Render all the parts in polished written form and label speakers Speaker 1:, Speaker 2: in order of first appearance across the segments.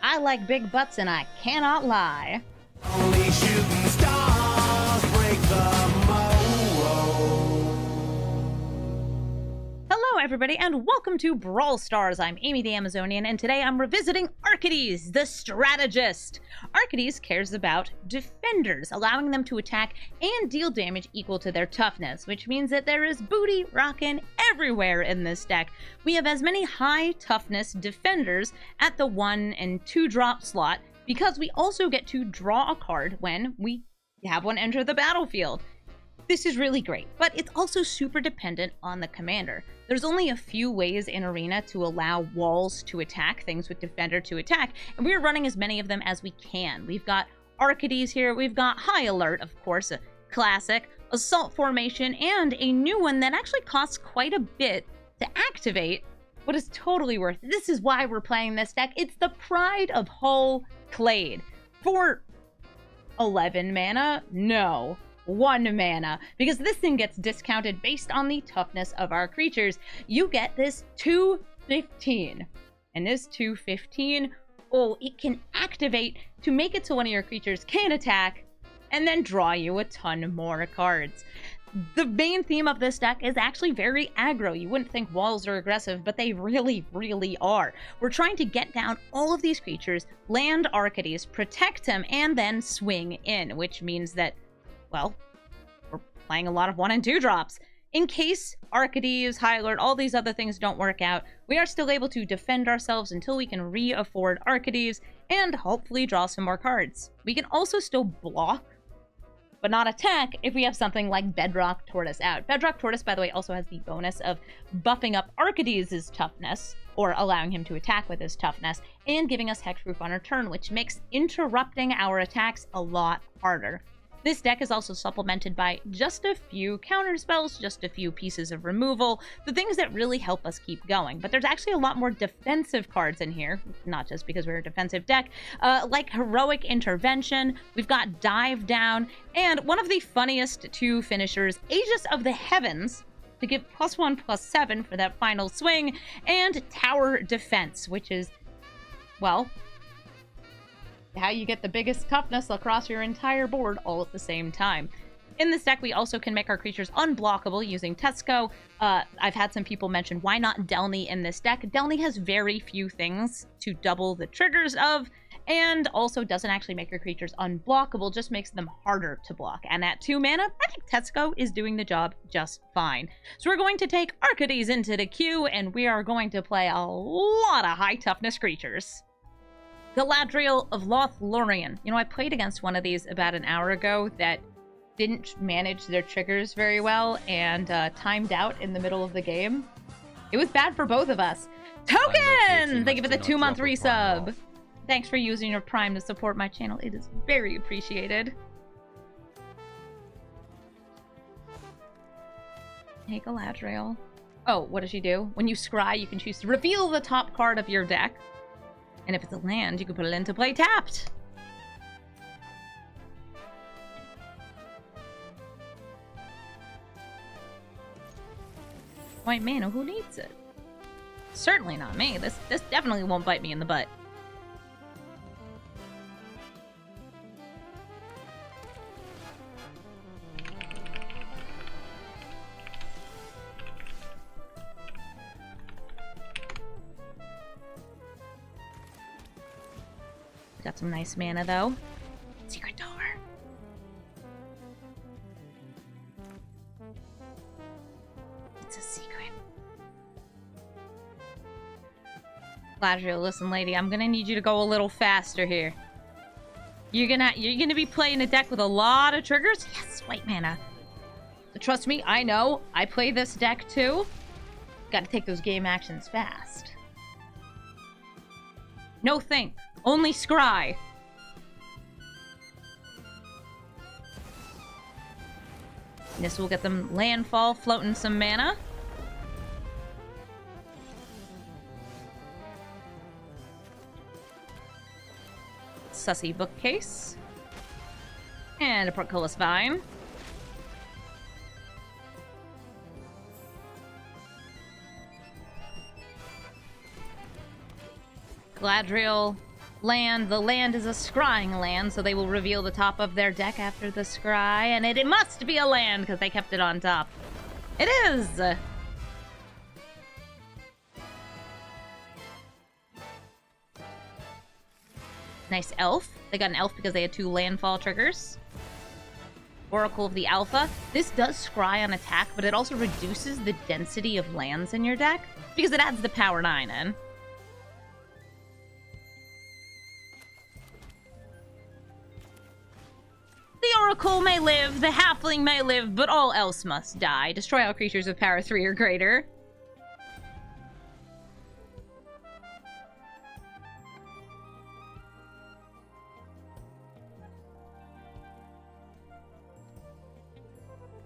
Speaker 1: I like big butts and I cannot lie.
Speaker 2: Only shooting stars break the mold.
Speaker 1: Hello everybody and welcome to Brawl Stars. I'm Amy the Amazonian and today I'm revisiting Arcades, the Strategist. Arcades cares about defenders, allowing them to attack and deal damage equal to their toughness, which means that there is booty rockin' everywhere in this deck. We have as many high toughness defenders at the 1 and 2 drop slot because we also get to draw a card when we have one enter the battlefield. This is really great, but it's also super dependent on the commander. There's only a few ways in Arena to allow walls to attack, things with defender to attack, and we're running as many of them as we can. We've got Arcades here, we've got High Alert, of course, a classic, Assault Formation, and a new one that actually costs quite a bit to activate, but is totally worth it. This is why we're playing this deck. It's the Pride of Hull Clade. For 11 mana? No. 1 mana, because this thing gets discounted based on the toughness of our creatures. You get this 2/15, and this 2/15, oh, it can activate to make it so one of your creatures can attack and then draw you a ton more cards. The main theme of this deck is actually very aggro. You wouldn't think walls are aggressive, but they really, really are. We're trying to get down all of these creatures, land Arcades, protect them, and then swing in, which means that, well, we're playing a lot of 1 and 2 drops. In case Arcades, High Alert, all these other things don't work out, we are still able to defend ourselves until we can re-afford Arcades and hopefully draw some more cards. We can also still block, but not attack if we have something like Bedrock Tortoise out. Bedrock Tortoise, by the way, also has the bonus of buffing up Arcades' toughness, or allowing him to attack with his toughness, and giving us Hexproof on our turn, which makes interrupting our attacks a lot harder. This deck is also supplemented by just a few counter spells, just a few pieces of removal, the things that really help us keep going. But there's actually a lot more defensive cards in here, not just because we're a defensive deck, like Heroic Intervention, we've got Dive Down, and one of the funniest 2 finishers, Aegis of the Heavens, to give +1/+7 for that final swing, and Tower Defense, which is, well, how you get the biggest toughness across your entire board all at the same time. In this deck, we also can make our creatures unblockable using Tesco. I've had some people mention, why not Delny in this deck? Delny has very few things to double the triggers of, and also doesn't actually make your creatures unblockable, just makes them harder to block. And at 2 mana, I think Tesco is doing the job just fine. So we're going to take Arcades into the queue, and we are going to play a lot of high toughness creatures. Galadriel of Lothlorien. You know, I played against one of these about an hour ago that didn't manage their triggers very well and timed out in the middle of the game. It was bad for both of us. Token! Thank you for the 2-month resub. Thanks for using your Prime to support my channel. It is very appreciated. Hey, Galadriel. Oh, what does she do? When you scry, you can choose to reveal the top card of your deck. And if it's a land, you can put it into play tapped. White mana, who needs it? Certainly not me. This definitely won't bite me in the butt. Got some nice mana, though. Secret door. It's a secret. Galadriel, listen, lady, I'm gonna need you to go a little faster here. You're gonna be playing a deck with a lot of triggers? Yes, white mana. Trust me, I know. I play this deck, too. Gotta take those game actions fast. No think. Only scry. This will get them landfall, floating some mana. Sussy Bookcase. And a Portcullis Vine. Galadriel land. The land is a scrying land, so they will reveal the top of their deck after the scry, and it must be a land because they kept it on top. It is! Nice elf. They got an elf because they had 2 landfall triggers. Oracle of the Alpha. This does scry on attack, but it also reduces the density of lands in your deck because it adds the power 9 in. The Oracle may live, the Halfling may live, but all else must die. Destroy all creatures with power 3 or greater.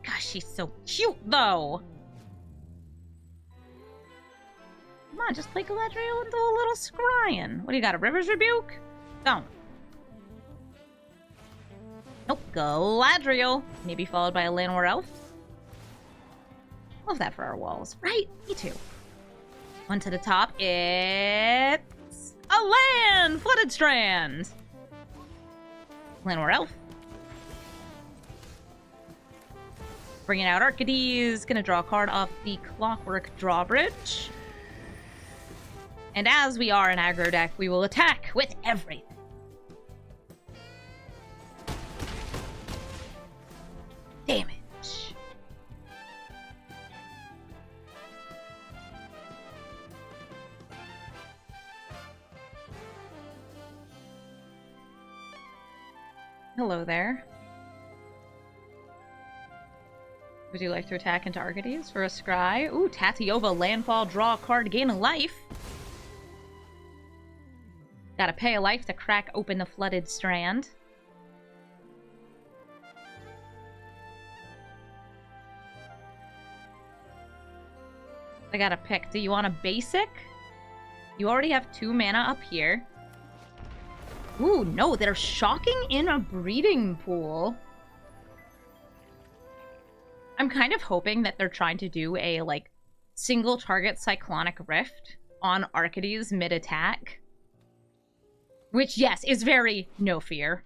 Speaker 1: Gosh, she's so cute, though. Come on, just play Galadriel and do a little scrying. What do you got, a River's Rebuke? Don't. Nope, Galadriel. Maybe followed by a Llanowar Elf. Love that for our walls. Right, me too. One to the top. It's a land! Flooded Strand. Llanowar Elf. Bringing out Arcades. Gonna draw a card off the Clockwork Drawbridge. And as we are an aggro deck, we will attack with everything. Damage. Hello there. Would you like to attack into Arcades for a scry? Ooh, Tatiova, landfall, draw a card, gain a life. Gotta pay a life to crack open the flooded strand. I gotta pick. Do you want a basic? You already have 2 mana up here. Ooh, no, they're shocking in a breeding pool. I'm kind of hoping that they're trying to do a, like, single target Cyclonic Rift on Arcades mid-attack. Which, yes, is very no fear.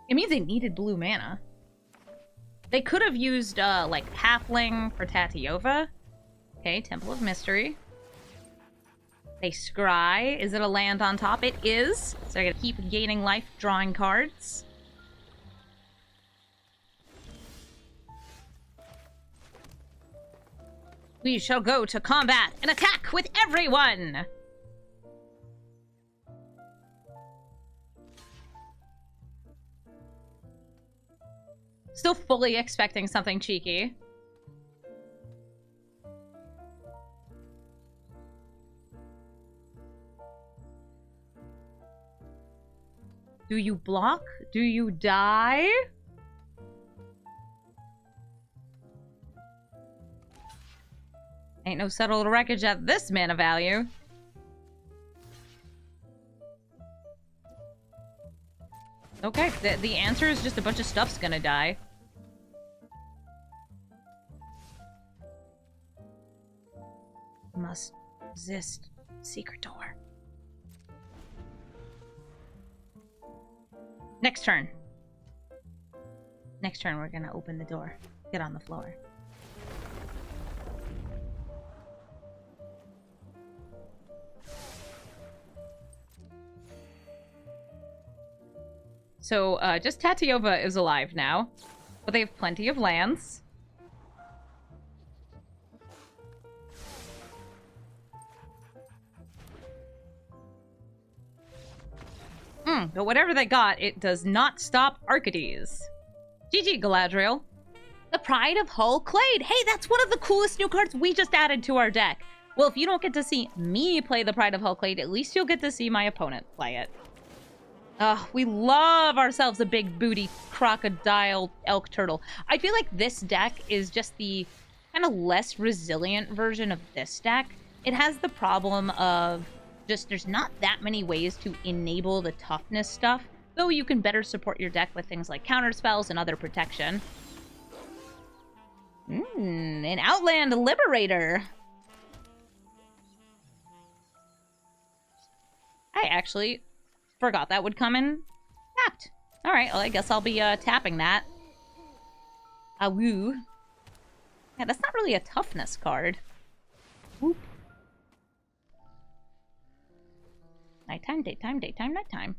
Speaker 1: It means they needed blue mana. They could have used, like, Halfling for Tatiova. Okay, Temple of Mystery. They scry. Is it a land on top? It is. So they're gonna keep gaining life, drawing cards. We shall go to combat and attack with everyone! Still fully expecting something cheeky. Do you block? Do you die? Ain't no settled wreckage at this mana value. Okay, the answer is just a bunch of stuff's gonna die. Must resist secret door. Next turn. Next turn, we're gonna open the door. Get on the floor. So, just Tatiova is alive now. But they have plenty of lands. But whatever they got, it does not stop Arcades. GG, Galadriel. The Pride of Hull Clade. Hey, that's one of the coolest new cards we just added to our deck. Well, if you don't get to see me play the Pride of Hull Clade, at least you'll get to see my opponent play it. We love ourselves a big booty crocodile elk turtle. I feel like this deck is just the kind of less resilient version of this deck. It has the problem of just there's not that many ways to enable the toughness stuff, though you can better support your deck with things like counter spells and other protection. An Outland Liberator. I actually forgot that would come in tapped. Alright, well, I guess I'll be tapping that. Woo. Yeah, that's not really a toughness card. Whoop. Nighttime, daytime, daytime, nighttime.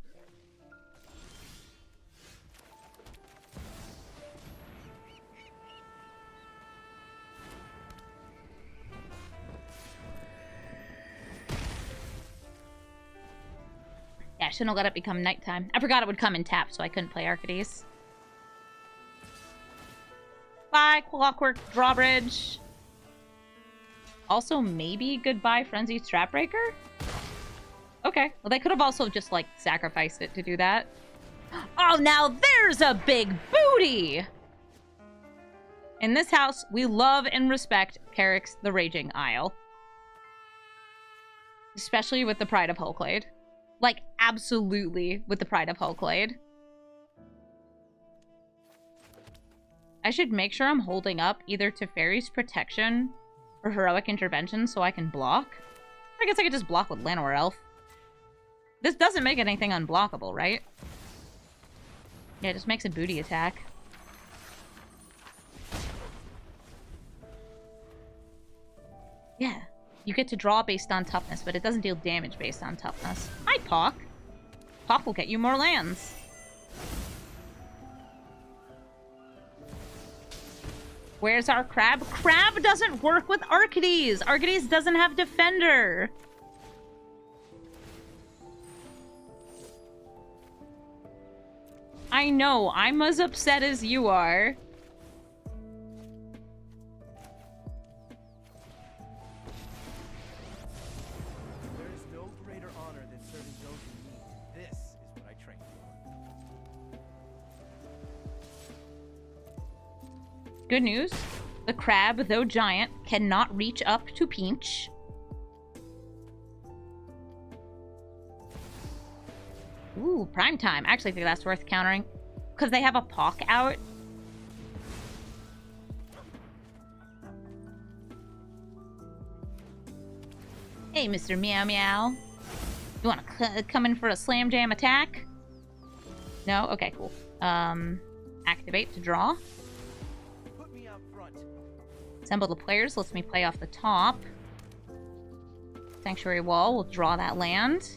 Speaker 1: Yeah, I shouldn't have let it become nighttime. I forgot it would come in tap, so I couldn't play Arcades. Bye, Clockwork Drawbridge. Also, maybe goodbye, Frenzied Stratbreaker? Okay. Well, they could have also just, like, sacrificed it to do that. Oh, now there's a big booty! In this house, we love and respect Carrick's the Raging Isle. Especially with the Pride of Hulklade. Like, absolutely with the Pride of Hulklade. I should make sure I'm holding up either Teferi's Protection or Heroic Intervention so I can block. I guess I could just block with Llanowar Elf. This doesn't make anything unblockable, right? Yeah, it just makes a booty attack. Yeah. You get to draw based on toughness, but it doesn't deal damage based on toughness. Hi, Pock. Pock will get you more lands. Where's our crab? Crab doesn't work with Arcades! Arcades doesn't have Defender! I know, I'm as upset as you are.
Speaker 2: There is no greater honor than serving those in need. This is what I trained for.
Speaker 1: Good news. The crab, though giant, cannot reach up to pinch. Ooh, prime time. I actually think that's worth countering. Because they have a Pock out. Hey, Mr. Meow Meow. You want to come in for a slam jam attack? No? Okay, cool. Activate to draw.
Speaker 2: Put me out front.
Speaker 1: Assemble the players lets me play off the top. Sanctuary Wall will draw that land.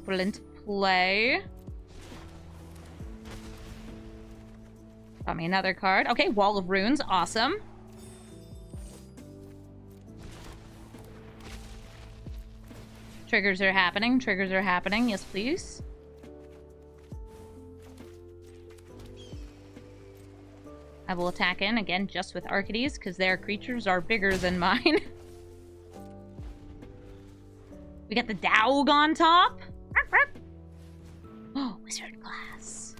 Speaker 1: Put it into play. Got me another card. Okay, Wall of Runes. Awesome. Triggers are happening. Triggers are happening. Yes, please. I will attack in, again, just with Arcades, because their creatures are bigger than mine. We got the Dowg on top. Oh, Wizard Glass.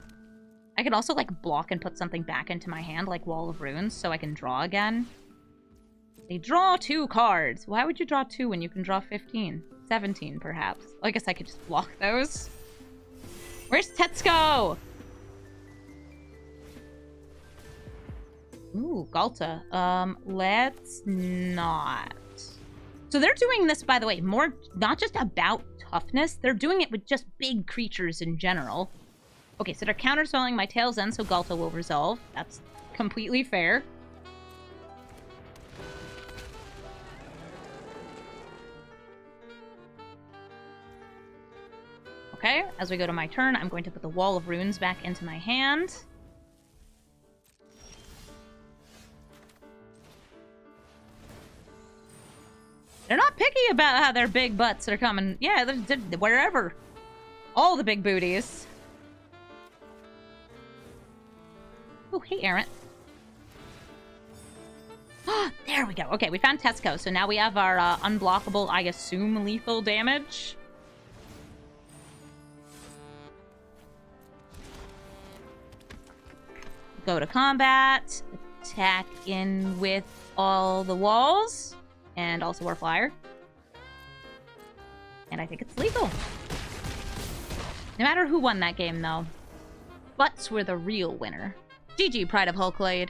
Speaker 1: I could also, like, block and put something back into my hand, like Wall of Runes, so I can draw again. They draw 2 cards. Why would you draw 2 when you can draw 15? 17, perhaps. Well, I guess I could just block those. Where's Tetsuko? Ooh, Galta. Let's not. So they're doing this, by the way, more not just about toughness. They're doing it with just big creatures in general. Okay, so they're counterspelling my Tail's End, so Galta will resolve. That's completely fair. Okay, as we go to my turn, I'm going to put the Wall of Runes back into my hand. They're not picky about how their big butts are coming. Yeah, they're wherever. All the big booties. Oh, hey, Aaron. There we go. Okay, we found Tetsuko, so now we have our unblockable, I assume, lethal damage. Go to combat. Attack in with all the walls. And also War Flyer. And I think it's lethal. No matter who won that game, though. Butts were the real winner. GG, Pride of Hulklade.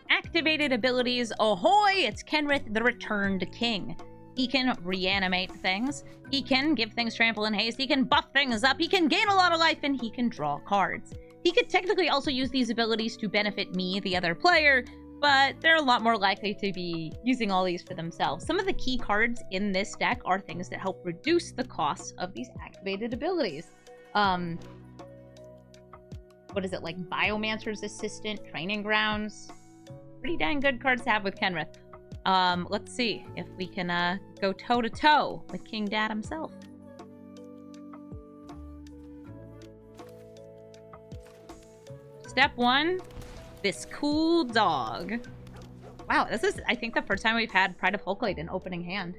Speaker 1: activated abilities. Ahoy! It's Kenrith, the Returned King. He can reanimate things. He can give things trample and haste. He can buff things up. He can gain a lot of life, and he can draw cards. He could technically also use these abilities to benefit me, the other player, but they're a lot more likely to be using all these for themselves. Some of the key cards in this deck are things that help reduce the costs of these activated abilities. What is it, like Biomancer's Assistant, Training Grounds? Pretty dang good cards to have with Kenrith. Let's see if we can go toe-to-toe with King Dad himself. Step 1, this cool dog. Wow, this is, I think, the first time we've had Pride of Hulklade in opening hand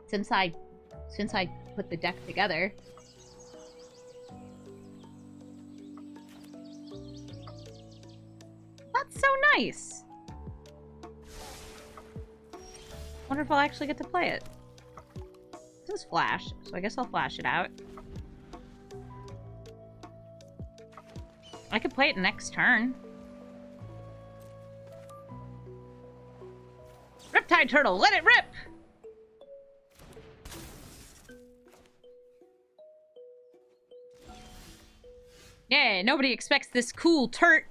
Speaker 1: since I put the deck together. That's so nice. Wonder if I'll actually get to play it. This is flash, so I guess I'll flash it out. I could play it next turn. Riptide Turtle, let it rip! Yeah, nobody expects this cool turt.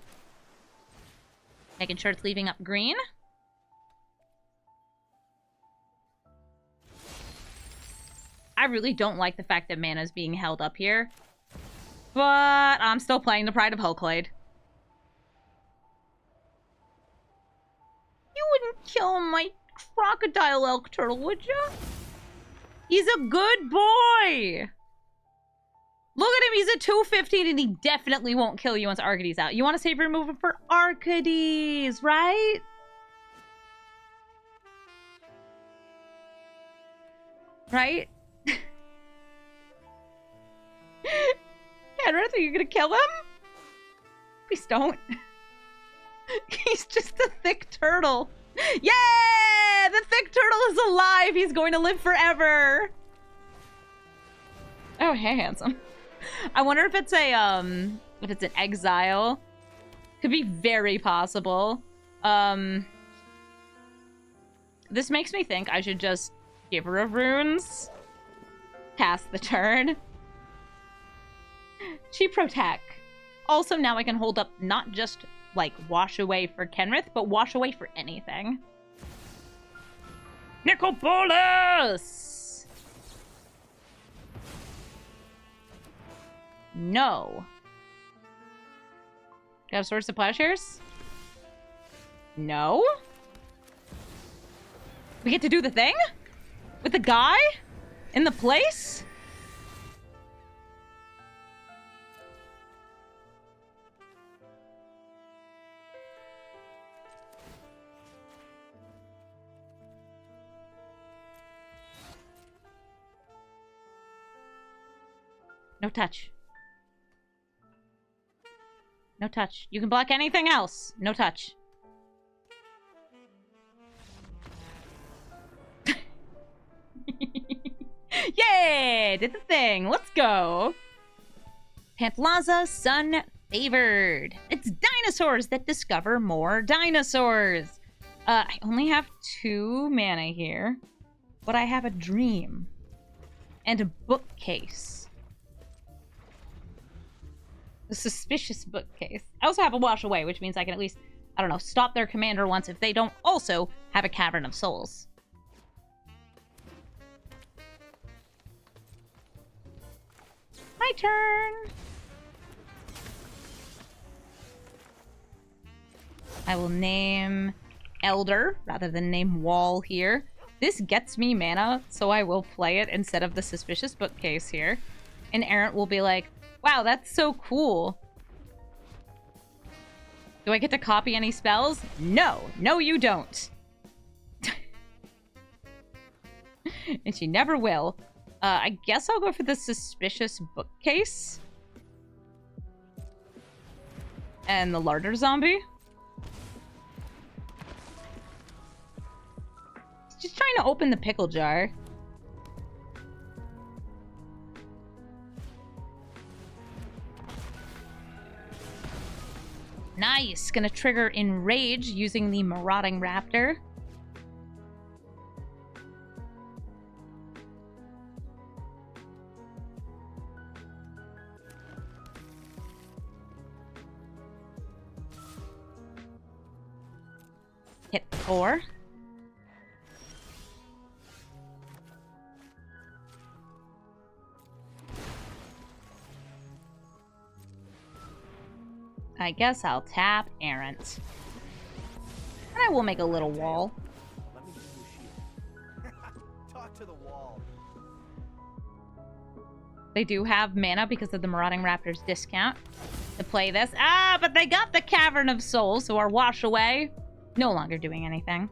Speaker 1: Making sure it's leaving up green. I really don't like the fact that mana is being held up here. But I'm still playing the Pride of Hulklade. You wouldn't kill my crocodile elk turtle, would you? He's a good boy! Look at him, he's a 215 and he definitely won't kill you once Arcady's out. You want to save your movement for Arcades, right? Right? Kenrith, are you gonna kill him? Please don't. He's just a thick turtle. Yeah! The thick turtle is alive! He's going to live forever! Oh, hey, handsome. I wonder if it's an exile. Could be very possible. This makes me think I should just Giver of Runes. Cast the turn. Cheap Protect. Also, now I can hold up not just, like, Wash Away for Kenrith, but Wash Away for anything. Nicol Bolas! No. Do you have Swords to Plowshares? No? We get to do the thing? With the guy? In the place? No touch. No touch. You can block anything else. No touch. Yay! Did the thing. Let's go. Pantlaza, Sun Favored. It's dinosaurs that discover more dinosaurs. I only have 2 mana here, but I have a dream and a bookcase. The suspicious bookcase. I also have a Wash Away, which means I can at least, I don't know, stop their commander once if they don't also have a Cavern of Souls. My turn! I will name Elder rather than name Wall here. This gets me mana, so I will play it instead of the suspicious bookcase here. And Errant will be like, wow, that's so cool. Do I get to copy any spells? No. No, you don't. And she never will. I guess I'll go for the suspicious bookcase. And the larder zombie. Just trying to open the pickle jar. Nice. Gonna trigger Enrage using the Marauding Raptor. Hit 4. I guess I'll tap Errant. And I will make a little wall.
Speaker 2: Let me give you a shield. Talk to the wall.
Speaker 1: They do have mana because of the Marauding Raptor's discount to play this. Ah, but they got the Cavern of Souls, so our Wash Away no longer doing anything.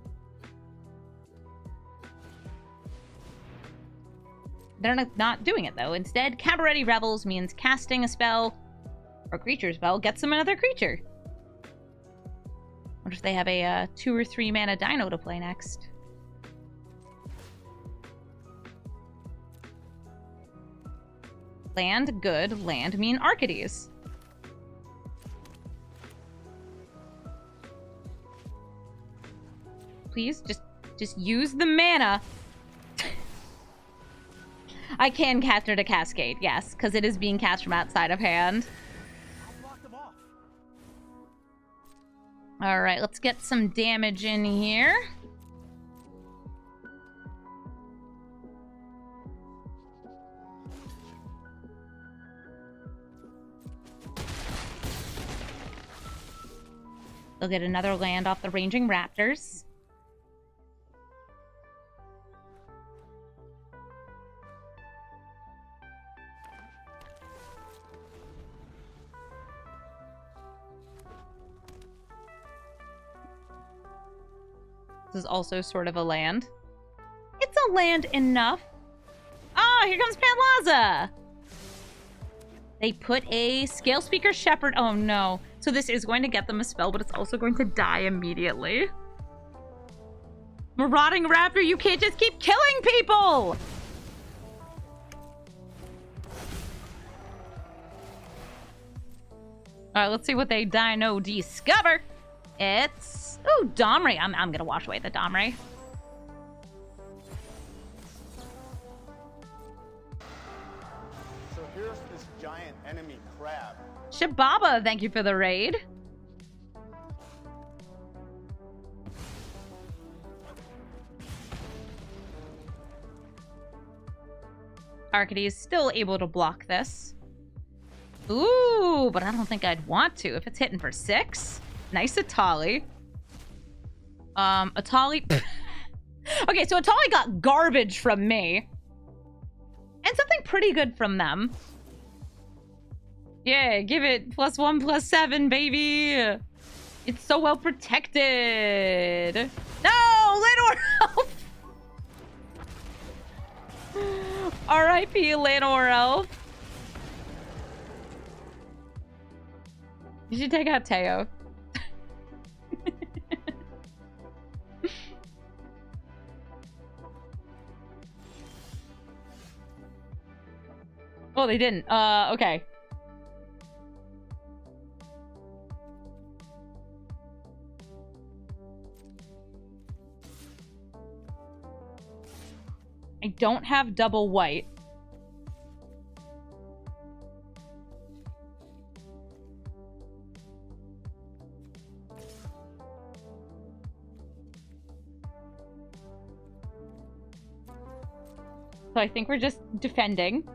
Speaker 1: They're not doing it, though. Instead, Cabaret Revels means casting a spell or creature spell gets them another creature. What if they have a 2 or 3 mana Dino to play next? Land, good. Land mean Arcades. Please, just use the mana. I can cast her to Cascade, yes, because it is being cast from outside of hand. Alright, let's get some damage in here. They'll get another land off the Ranging Raptors. This is also sort of a land. It's a land enough. Oh, here comes Panlaza! They put a Scale Speaker Shepherd. Oh no. So this is going to get them a spell, but it's also going to die immediately. Marauding Raptor, you can't just keep killing people! Alright, let's see what they Dino discover. It's... Ooh, Domri. I'm gonna wash away the Domri.
Speaker 3: So here's this giant enemy crab.
Speaker 1: Shababa, thank you for the raid. Arcady is still able to block this. Ooh, but I don't think I'd want to. If it's hitting for 6. Nice Atali. Atali... Okay, so Atali got garbage from me. And something pretty good from them. Yeah, give it +1/+7, baby. It's so well protected. No, Lanor Elf. R.I.P. Lanor Elf. You should take out Teo. Oh, they didn't. Okay. I don't have double white. So I think we're just defending.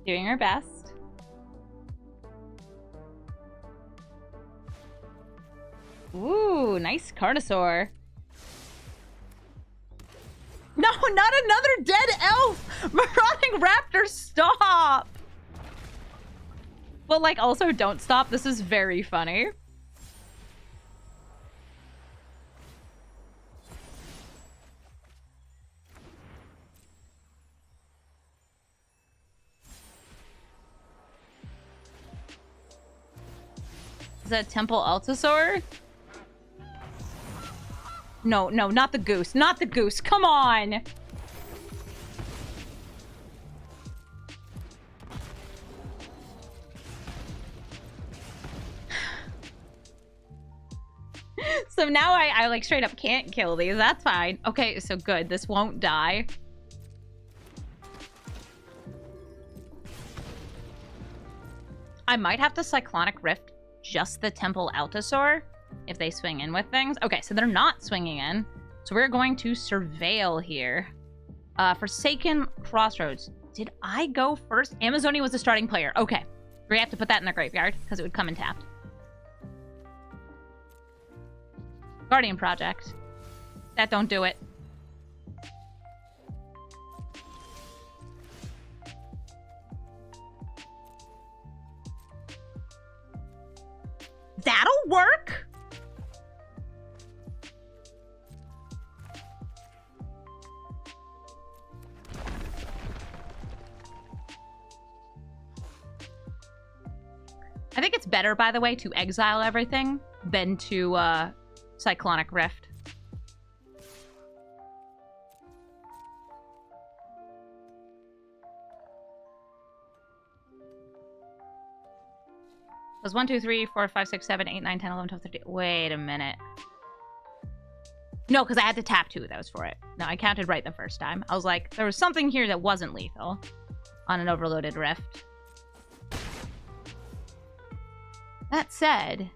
Speaker 1: Doing our best. Ooh, nice Carnosaur. No, not another dead elf! Marauding Raptor, stop! But, like, also don't stop. This is very funny. Is that Temple Altasaur? No, no, not the goose. Not the goose. Come on. So now I like straight up can't kill these. That's fine. Okay, so good. This won't die. I might have to Cyclonic Rift just the Temple Altasaur if they swing in with things. Okay, so they're not swinging in. So we're going to Surveil here. Forsaken Crossroads. Did I go first? Amazonia was the starting player. Okay. We have to put that in the graveyard because it would come in tapped. Guardian Project. That don't do it. That'll work. I think it's better, by the way, to exile everything than to Cyclonic Rift. It was 1, 2, 3, 4, 5, 6, 7, 8, 9, 10, 11, 12, 13. Wait a minute. No, because I had to tap 2 of those for it. No, I counted right the first time. I was like, there was something here that wasn't lethal on an overloaded Rift. That said,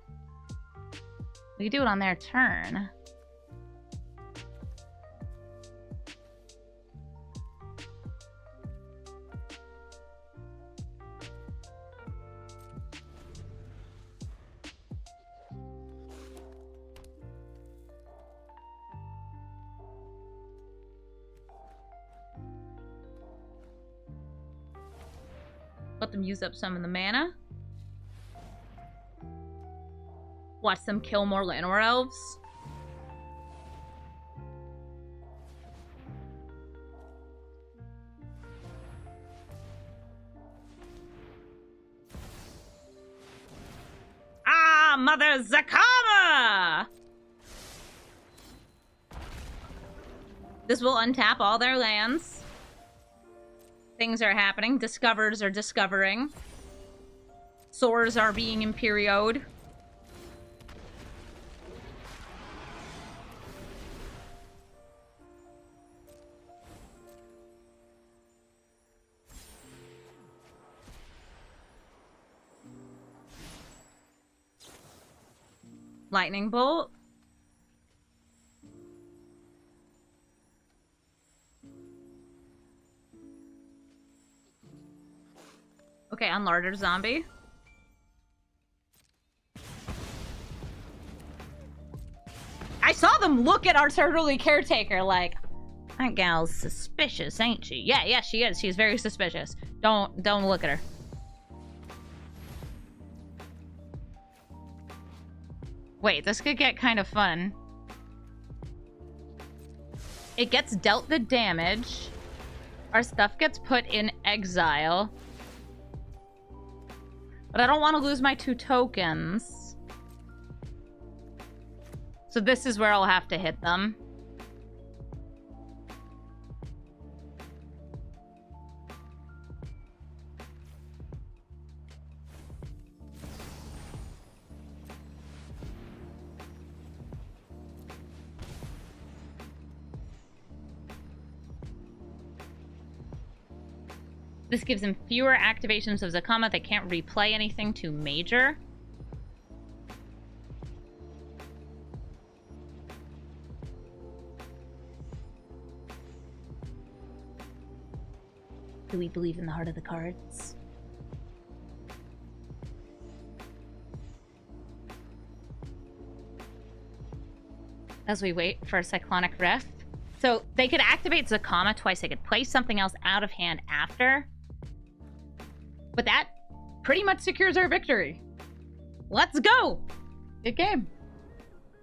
Speaker 1: we could do it on their turn. Let them use up some of the mana. Watch them kill more Llanowar Elves. Ah, Mother Zakama! This will untap all their lands. Things are happening. Discovers are discovering. Sores are being imperioed. Lightning Bolt. Okay, on Larder Zombie. I saw them look at our Turtley Caretaker like, that gal's suspicious, ain't she? Yeah, yeah, she is. She's very suspicious. Don't look at her. Wait, this could get kind of fun. It gets dealt the damage. Our stuff gets put in exile. But I don't want to lose my 2 tokens. So this is where I'll have to hit them. This gives them fewer activations of Zakama. They can't replay anything to major. Do we believe in the heart of the cards? As we wait for a Cyclonic Rift. So they could activate Zakama twice. They could play something else out of hand after. But that pretty much secures our victory. Let's go! Good game.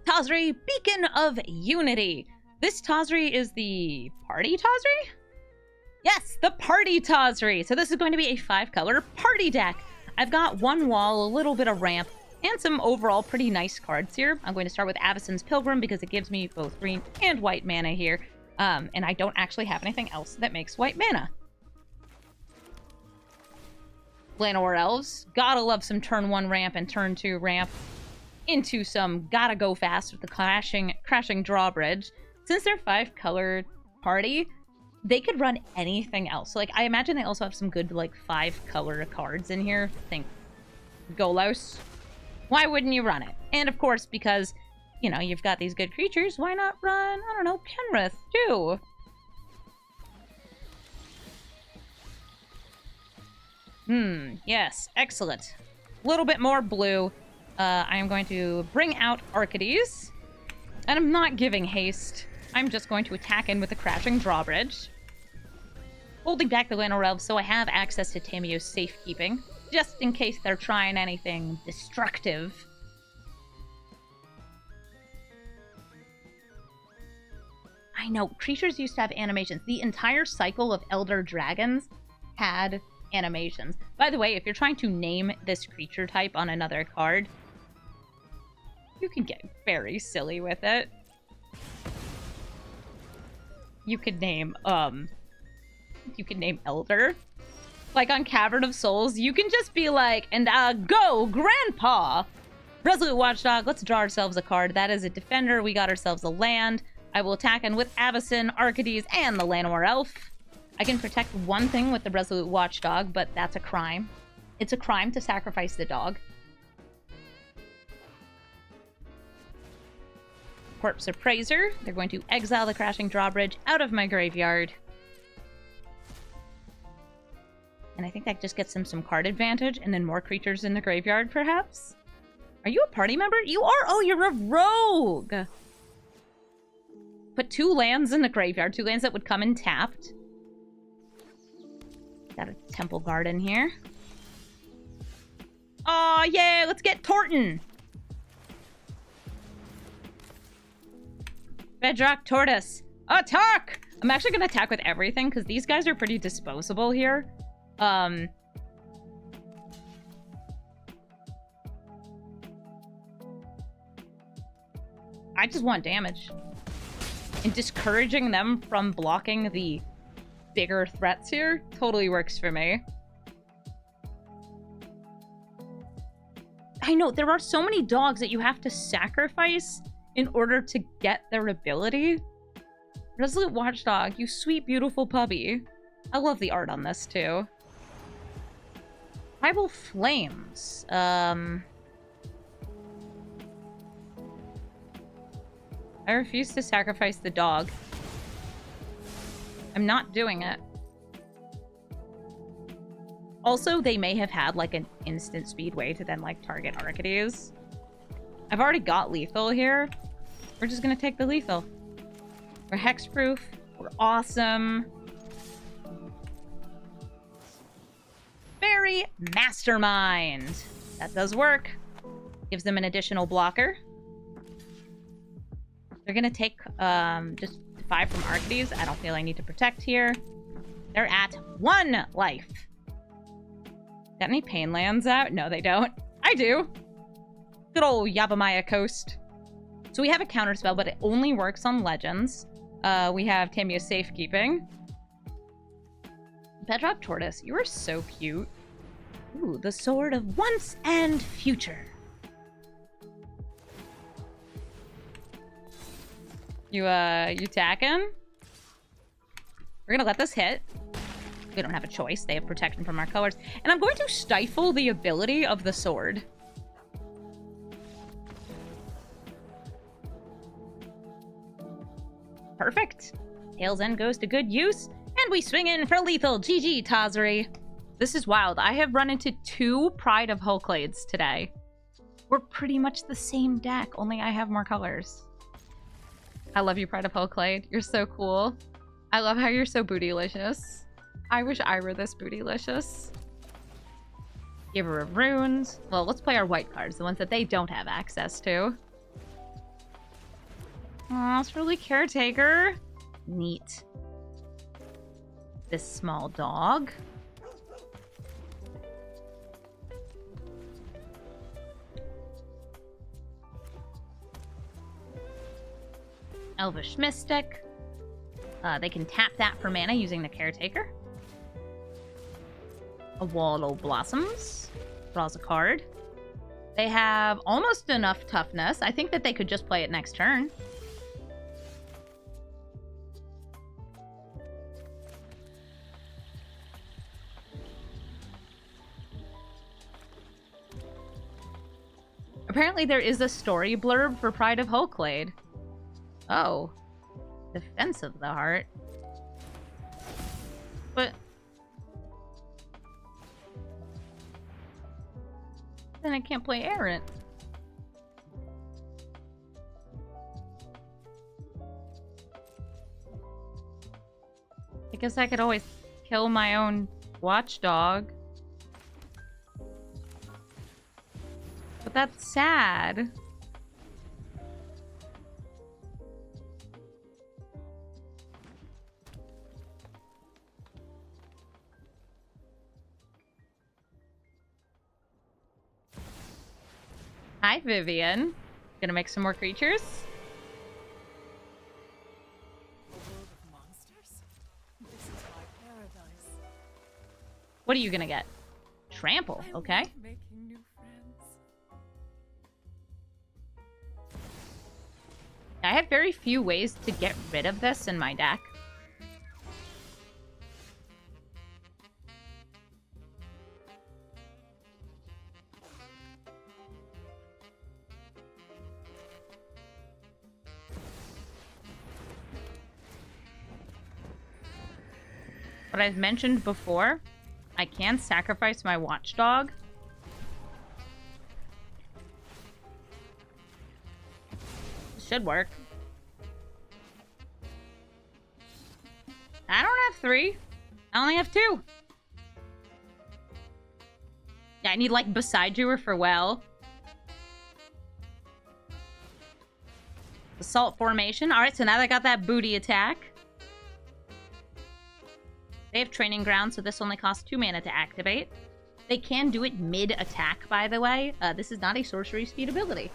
Speaker 1: Tazri, Beacon of Unity. This Tazri is the party Tazri? Yes, the party Tazri. So this is going to be a 5-color party deck. I've got 1 wall, a little bit of ramp, And some overall pretty nice cards here. I'm going to start with Avacyn's Pilgrim because it gives me both green and white mana here. And I don't actually have anything else that makes white mana. Llanowar Elves. Gotta love some turn 1 ramp and turn 2 ramp. Into some gotta go fast with the crashing drawbridge. Since they're 5-color party, they could run anything else. So, like, I imagine they also have some good, like, 5-color cards in here. Think Golos. Why wouldn't you run it? And, of course, because, you know, you've got these good creatures, why not run, I don't know, Penrith, too? Yes, excellent. A little bit more blue. I am going to bring out Arcades. And I'm not giving haste. I'm just going to attack in with the Crashing Drawbridge. Holding back the Llanowar Elves so I have access to Tamio's safekeeping. Just in case they're trying anything destructive. I know, creatures used to have animations. The entire cycle of Elder Dragons had animations. By the way, if you're trying to name this creature type on another card, you can get very silly with it. You could name Elder. Like on Cavern of Souls, you can just be like, and go, Grandpa! Resolute Watchdog, let's draw ourselves a card. That is a defender. We got ourselves a land. I will attack in with Avacyn, Arcades, and the Llanowar Elf. I can protect one thing with the Resolute Watchdog, but that's a crime. It's a crime to sacrifice the dog. Corpse Appraiser. They're going to exile the Crashing Drawbridge out of my graveyard. And I think that just gets them some card advantage, and then more creatures in the graveyard, perhaps? Are you a party member? You are! Oh, you're a rogue! Put 2 lands in the graveyard. 2 lands that would come in tapped. Got a Temple Garden here. Aw, yeah! Let's get Torton! Bedrock Tortoise. Attack! I'm actually going to attack with everything, because these guys are pretty disposable here. I just want damage. And discouraging them from blocking the bigger threats here totally works for me. I know, there are so many dogs that you have to sacrifice in order to get their ability. Resolute Watchdog, you sweet, beautiful puppy. I love the art on this, too. Tribal Flames. I refuse to sacrifice the dog. I'm not doing it. Also, they may have had, like, an instant speed way to then, like, target Arcades. I've already got lethal here. We're just gonna take the lethal. We're hexproof. We're awesome. Fairy Mastermind. That does work. Gives them an additional blocker. They're gonna take just 5 from Arcades. I don't feel I need to protect here. They're at 1 life. Got any pain lands out? No, they don't. I do. Good old Yavimaya Coast. So we have a counterspell, but it only works on legends. We have Tamia's Safekeeping. Bedrock Tortoise, you are so cute. Ooh, the Sword of Once and Future. You attacking? We're gonna let this hit. We don't have a choice. They have protection from our colors. And I'm going to stifle the ability of the sword. Perfect. Tail's End goes to good use. And we swing in for lethal. GG, Tazri. This is wild. I have run into 2 Pride of Hulklades today. We're pretty much the same deck, only I have more colors. I love you, Pride of Hulklade. You're so cool. I love how you're so bootylicious. I wish I were this bootylicious. Giver of Runes. Well, let's play our white cards, the ones that they don't have access to. Aw, it's really Caretaker. Neat. This small dog. Elvish Mystic. They can tap that for mana using the Caretaker. A Wallow Blossoms. Draws a card. They have almost enough toughness. I think that they could just play it next turn. Apparently there is a story blurb for Pride of Hulklade. Oh. Defense of the Heart. But... then I can't play Errant. I guess I could always kill my own watchdog. But that's sad. Hi, Vivian. Gonna make some more creatures?
Speaker 4: A world of monsters? This is my paradise.
Speaker 1: What are you gonna get? Trample, okay.
Speaker 4: Making new friends.
Speaker 1: I have very few ways to get rid of this in my deck. What I've mentioned before, I can sacrifice my watchdog. Should work. I don't have 3. I only have 2. Yeah, I need like Beside You or Farewell. Assault Formation. Alright, so now they got that booty attack. They have Training Ground, so this only costs 2 mana to activate. They can do it mid-attack, by the way. This is not a sorcery speed ability.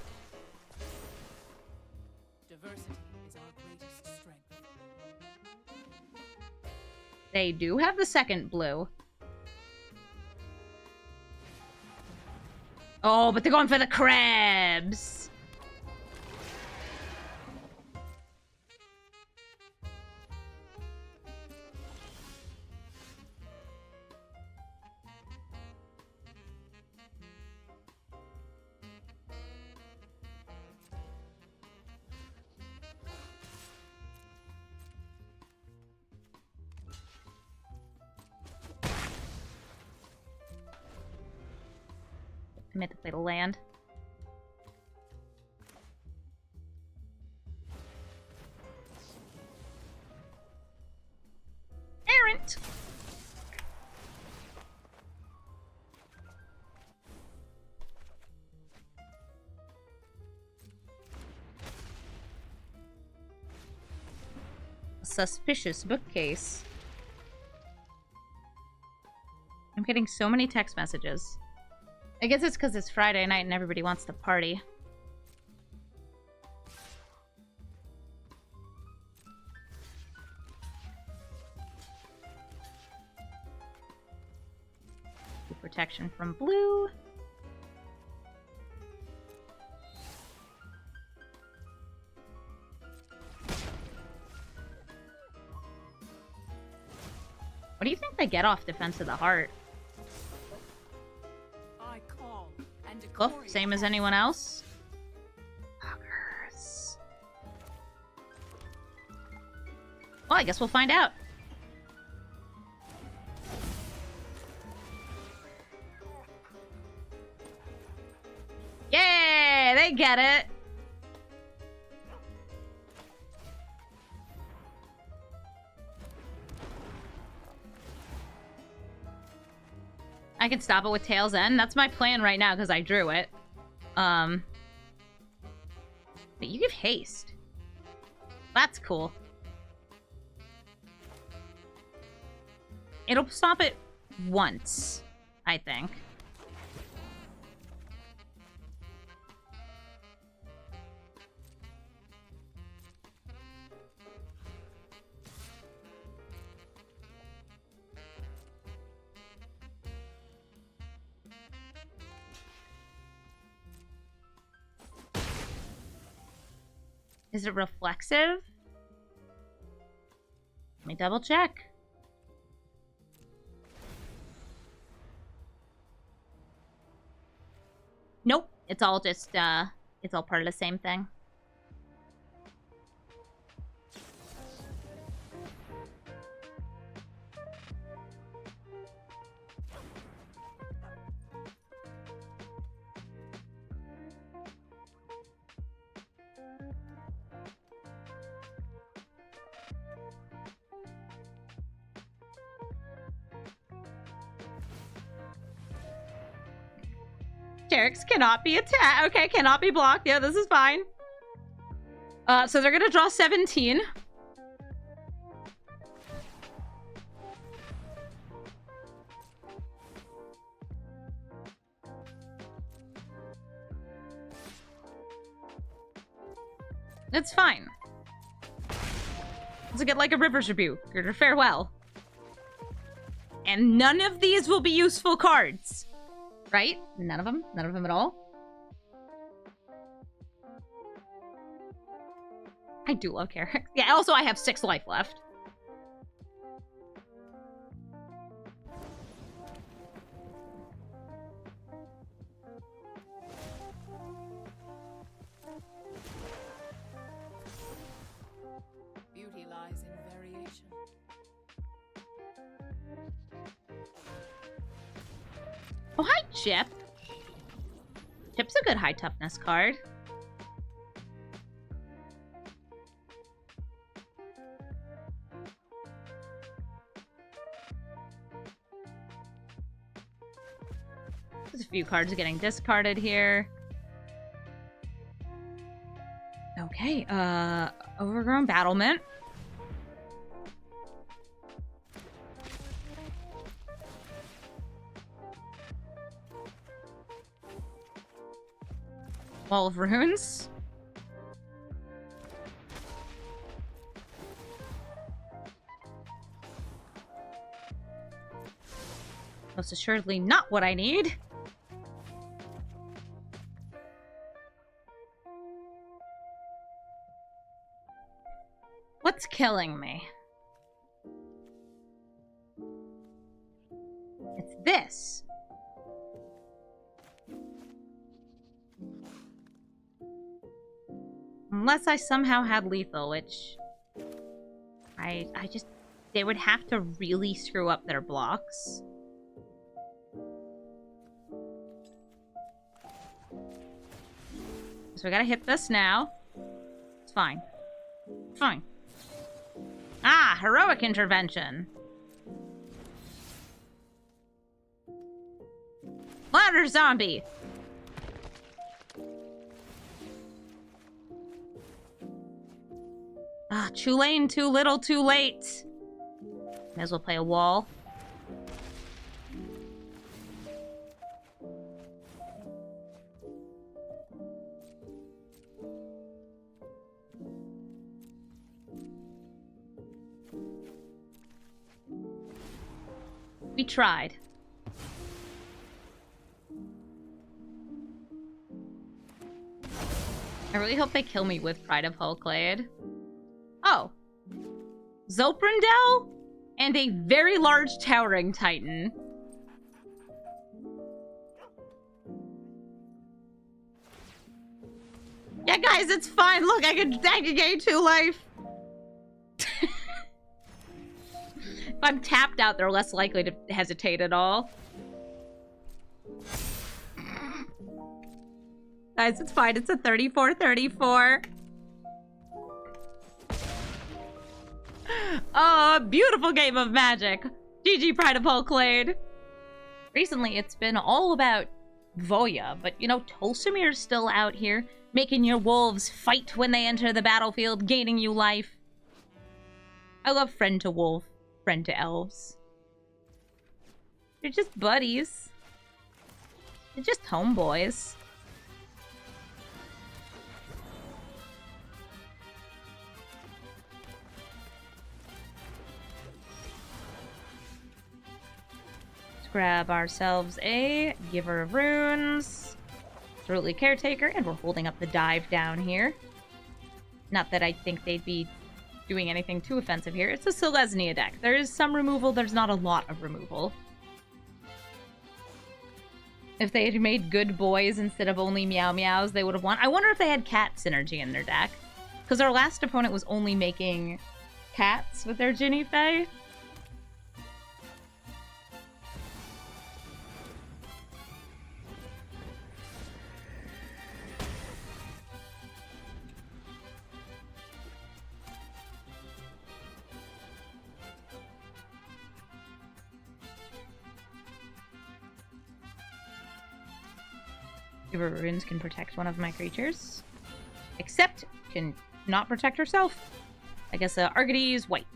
Speaker 4: Diversity is our greatest strength.
Speaker 1: They do have the second blue. Oh, but they're going for the crabs. I meant to play the land. Errant! A suspicious bookcase. I'm getting so many text messages. I guess it's because it's Friday night and everybody wants to party. Protection from blue. What do you think they get off Defense of the Heart?
Speaker 4: I call and
Speaker 1: Oh,
Speaker 4: declare
Speaker 1: same as anyone else? Fuckers. Well, I guess we'll find out. Yay! They get it! I can stop it with Tail's End. That's my plan right now because I drew it. But you give haste. That's cool. It'll stop it once, I think. Is it reflexive? Let me double check. Nope. It's all just, it's all part of the same thing. Derek's cannot be attacked. Okay, cannot be blocked. Yeah, this is fine. So they're gonna draw 17. It's fine. Let's get like a River's Rebuke or Farewell. And none of these will be useful cards. Right? None of them? None of them at all? I do love Carrick. Yeah, also I have 6 life left.
Speaker 4: Beauty lies in variation.
Speaker 1: Oh, hi, Chip. Chip's a good high toughness card. There's a few cards getting discarded here. Okay, Overgrown Battlement. Wall of Runes. Most assuredly not what I need. What's killing me? It's this. Unless I somehow had lethal, which I just, they would have to really screw up their blocks. So we gotta hit this now. It's fine. Fine. Ah, heroic intervention. Louder zombie. Ah, too late, too little, too late. May as well play a wall. We tried. I really hope they kill me with Pride of Hulklade. Oh. Zoprindel and a very large Towering Titan. Yeah, guys, it's fine. Look, I can gain 2 life. If I'm tapped out, they're less likely to hesitate at all. Guys, it's fine. It's a 34-34. Oh, a beautiful game of Magic. GG Pride of Hulklade. Recently, it's been all about Voya, but, you know, Tolsimir's still out here, making your wolves fight when they enter the battlefield, gaining you life. I love friend to wolf, friend to elves. They're just buddies. They're just homeboys. Grab ourselves a Giver of Runes, Throatly Caretaker, and we're holding up the dive down here. Not that I think they'd be doing anything too offensive here. It's a Selesnya deck. There is some removal, there's not a lot of removal. If they had made good boys instead of only Meow Meows, they would have won. I wonder if they had cat synergy in their deck. Because our last opponent was only making cats with their Ginny Fae. River Runes can protect one of my creatures. Except can not protect herself. I guess Arcades white.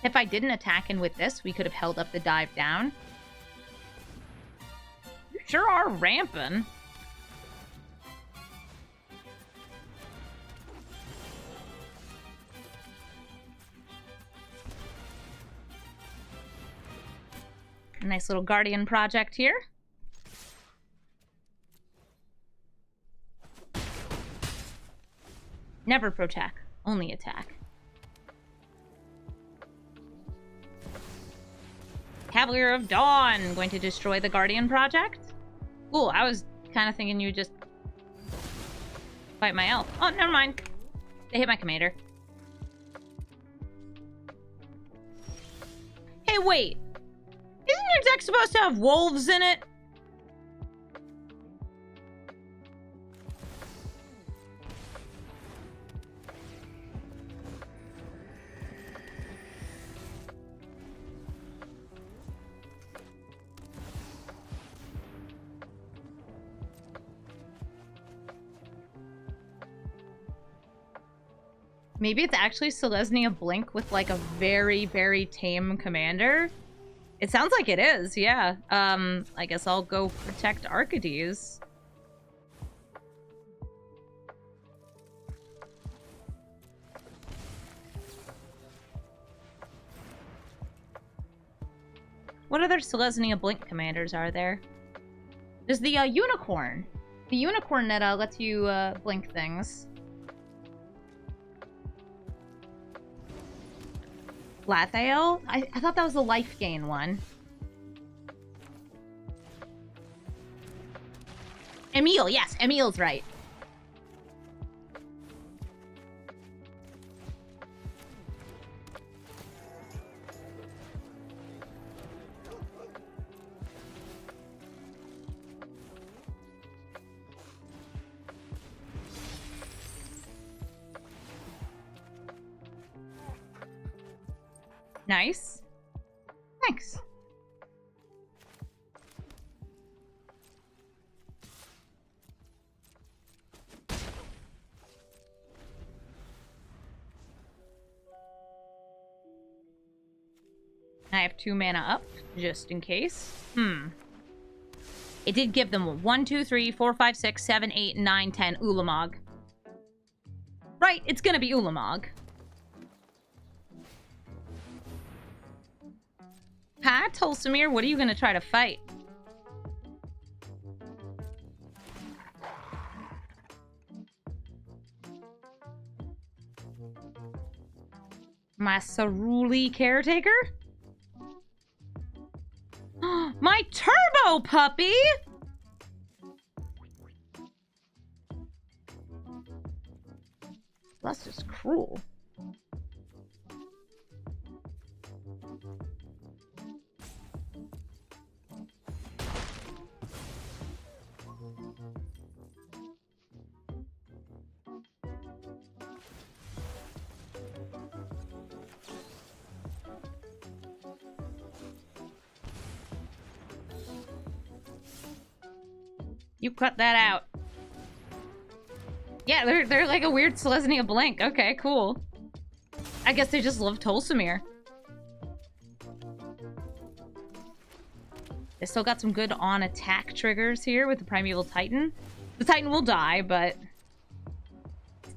Speaker 1: If I didn't attack in with this, we could have held up the dive down. You sure are ramping. Nice little Guardian project here. Never protect, only attack. Cavalier of Dawn, going to destroy the Guardian project. Cool, I was kind of thinking you would just fight my elf. Oh, never mind. They hit my commander. Hey, wait. Isn't your deck supposed to have wolves in it? Maybe it's actually Selesnya Blink with like a very, very tame commander. It sounds like it is, yeah. I guess I'll go protect Arcades. What other Selesnya Blink commanders are there? There's the Unicorn. The Unicorn that lets you blink things. Lathael? I thought that was the life gain one. Emil, yes, Emil's right. Nice. Thanks. I have 2 mana up, just in case. It did give them 1, 2, 3, 4, 5, 6, 7, 8, 9, 10 Ulamog. Right, it's gonna be Ulamog. Hi, Tolsimir, what are you gonna try to fight? My Ceruli caretaker? My turbo puppy! That's just cruel. You cut that out. Yeah, they're like a weird Selesnya Blank. Okay, cool. I guess they just love Tolsimir. They still got some good on-attack triggers here with the Primeval Titan. The Titan will die, but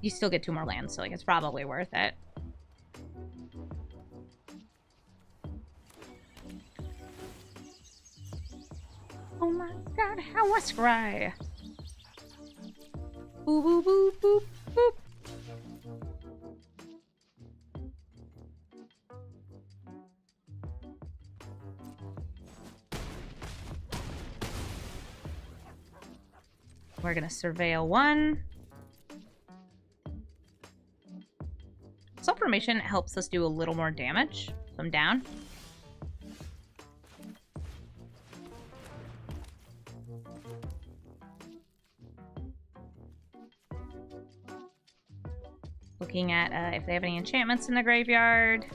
Speaker 1: you still get 2 more lands, so like it's probably worth it. Oh my god, how was cry? Boop boop boop boop boop. We're gonna surveil one. Self-formation helps us do a little more damage. So I'm down. Looking at if they have any enchantments in the graveyard.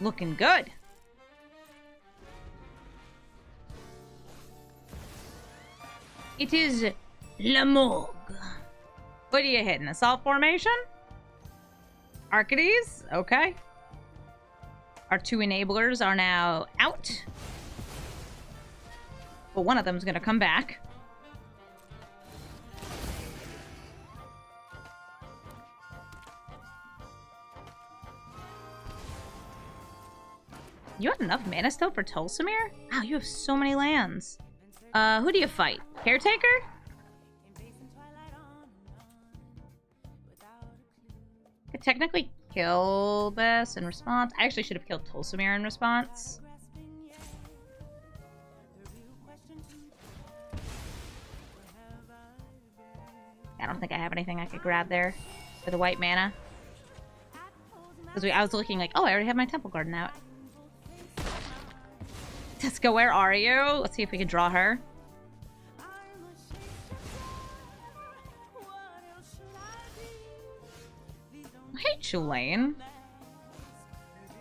Speaker 1: Looking good. It is La Morgue. What are you hitting? Assault formation? Arcades? Okay. Our two enablers are now out. But one of them's gonna come back. You have enough mana still for Tulsamir? Wow, you have so many lands. Who do you fight? Caretaker? Could technically kill this in response. I actually should have killed Tulsamir in response. I don't think I have anything I could grab there for the white mana. Because I was looking like, oh, I already have my Temple Garden out. Tesco, where are you? Let's see if we can draw her. Hey, Chulane.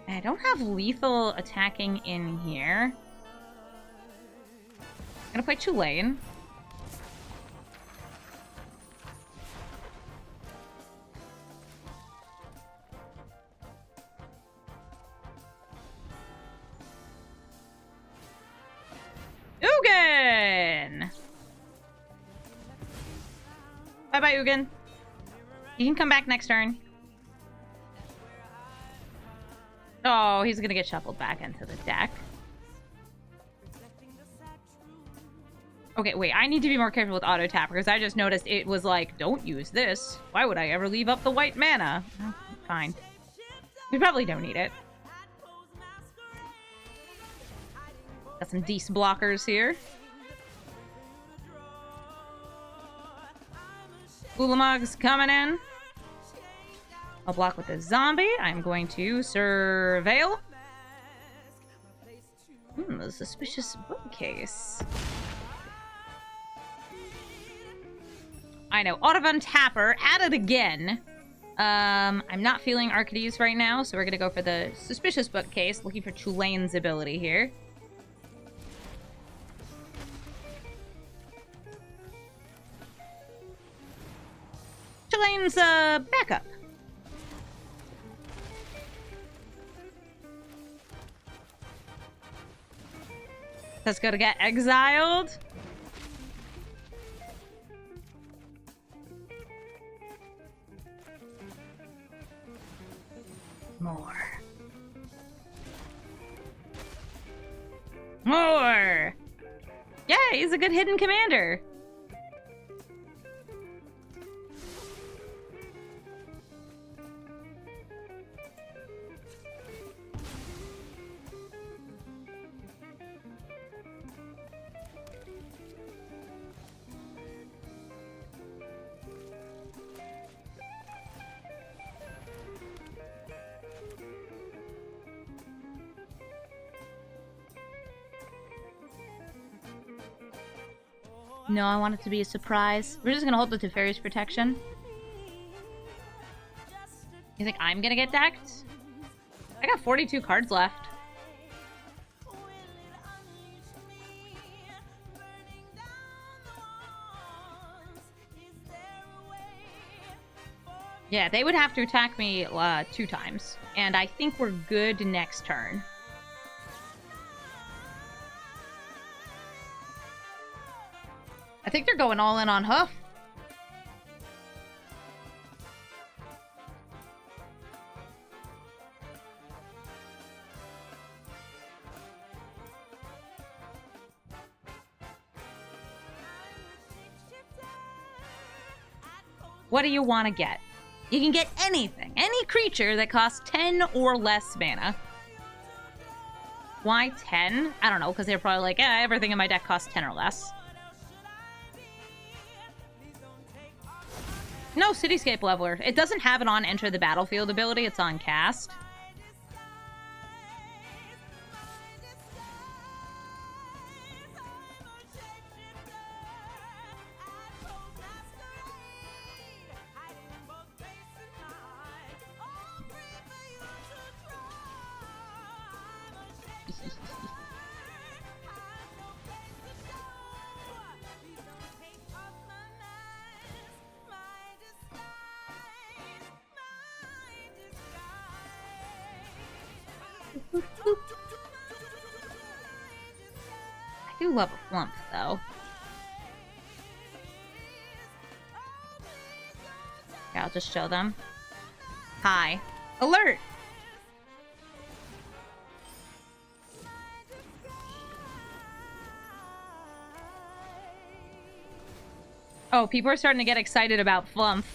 Speaker 1: I don't have lethal attacking in here. I'm gonna play Chulane. Ugin! Bye-bye, Ugin. You can come back next turn. Oh, he's gonna get shuffled back into the deck. Okay, wait, I need to be more careful with auto tap because I just noticed it was like, don't use this. Why would I ever leave up the white mana? Oh, fine. We probably don't need it. Got some decent blockers here. Ulamog's coming in. I'll block with the zombie. I'm going to surveil. A suspicious bookcase. I know. Autovan Tapper. At it again. I'm not feeling Arcades right now, so we're going to go for the suspicious bookcase. Looking for Chulane's ability here. Chulane's backup. Let's go to get exiled. More. More! Yeah, he's a good hidden commander. No, I want it to be a surprise. We're just gonna hold the Teferi's protection. You think I'm gonna get decked? I got 42 cards left. Yeah, they would have to attack me 2 times. And I think we're good next turn. I think they're going all in on Hoof. What do you want to get? You can get anything. Any creature that costs 10 or less mana. Why 10? I don't know, because they're probably like, everything in my deck costs 10 or less. No, Cityscape Leveler. It doesn't have an on Enter the Battlefield ability. It's on Cast. I do love a flump, though. Yeah, I'll just show them. Hi. Alert! Oh, people are starting to get excited about flump.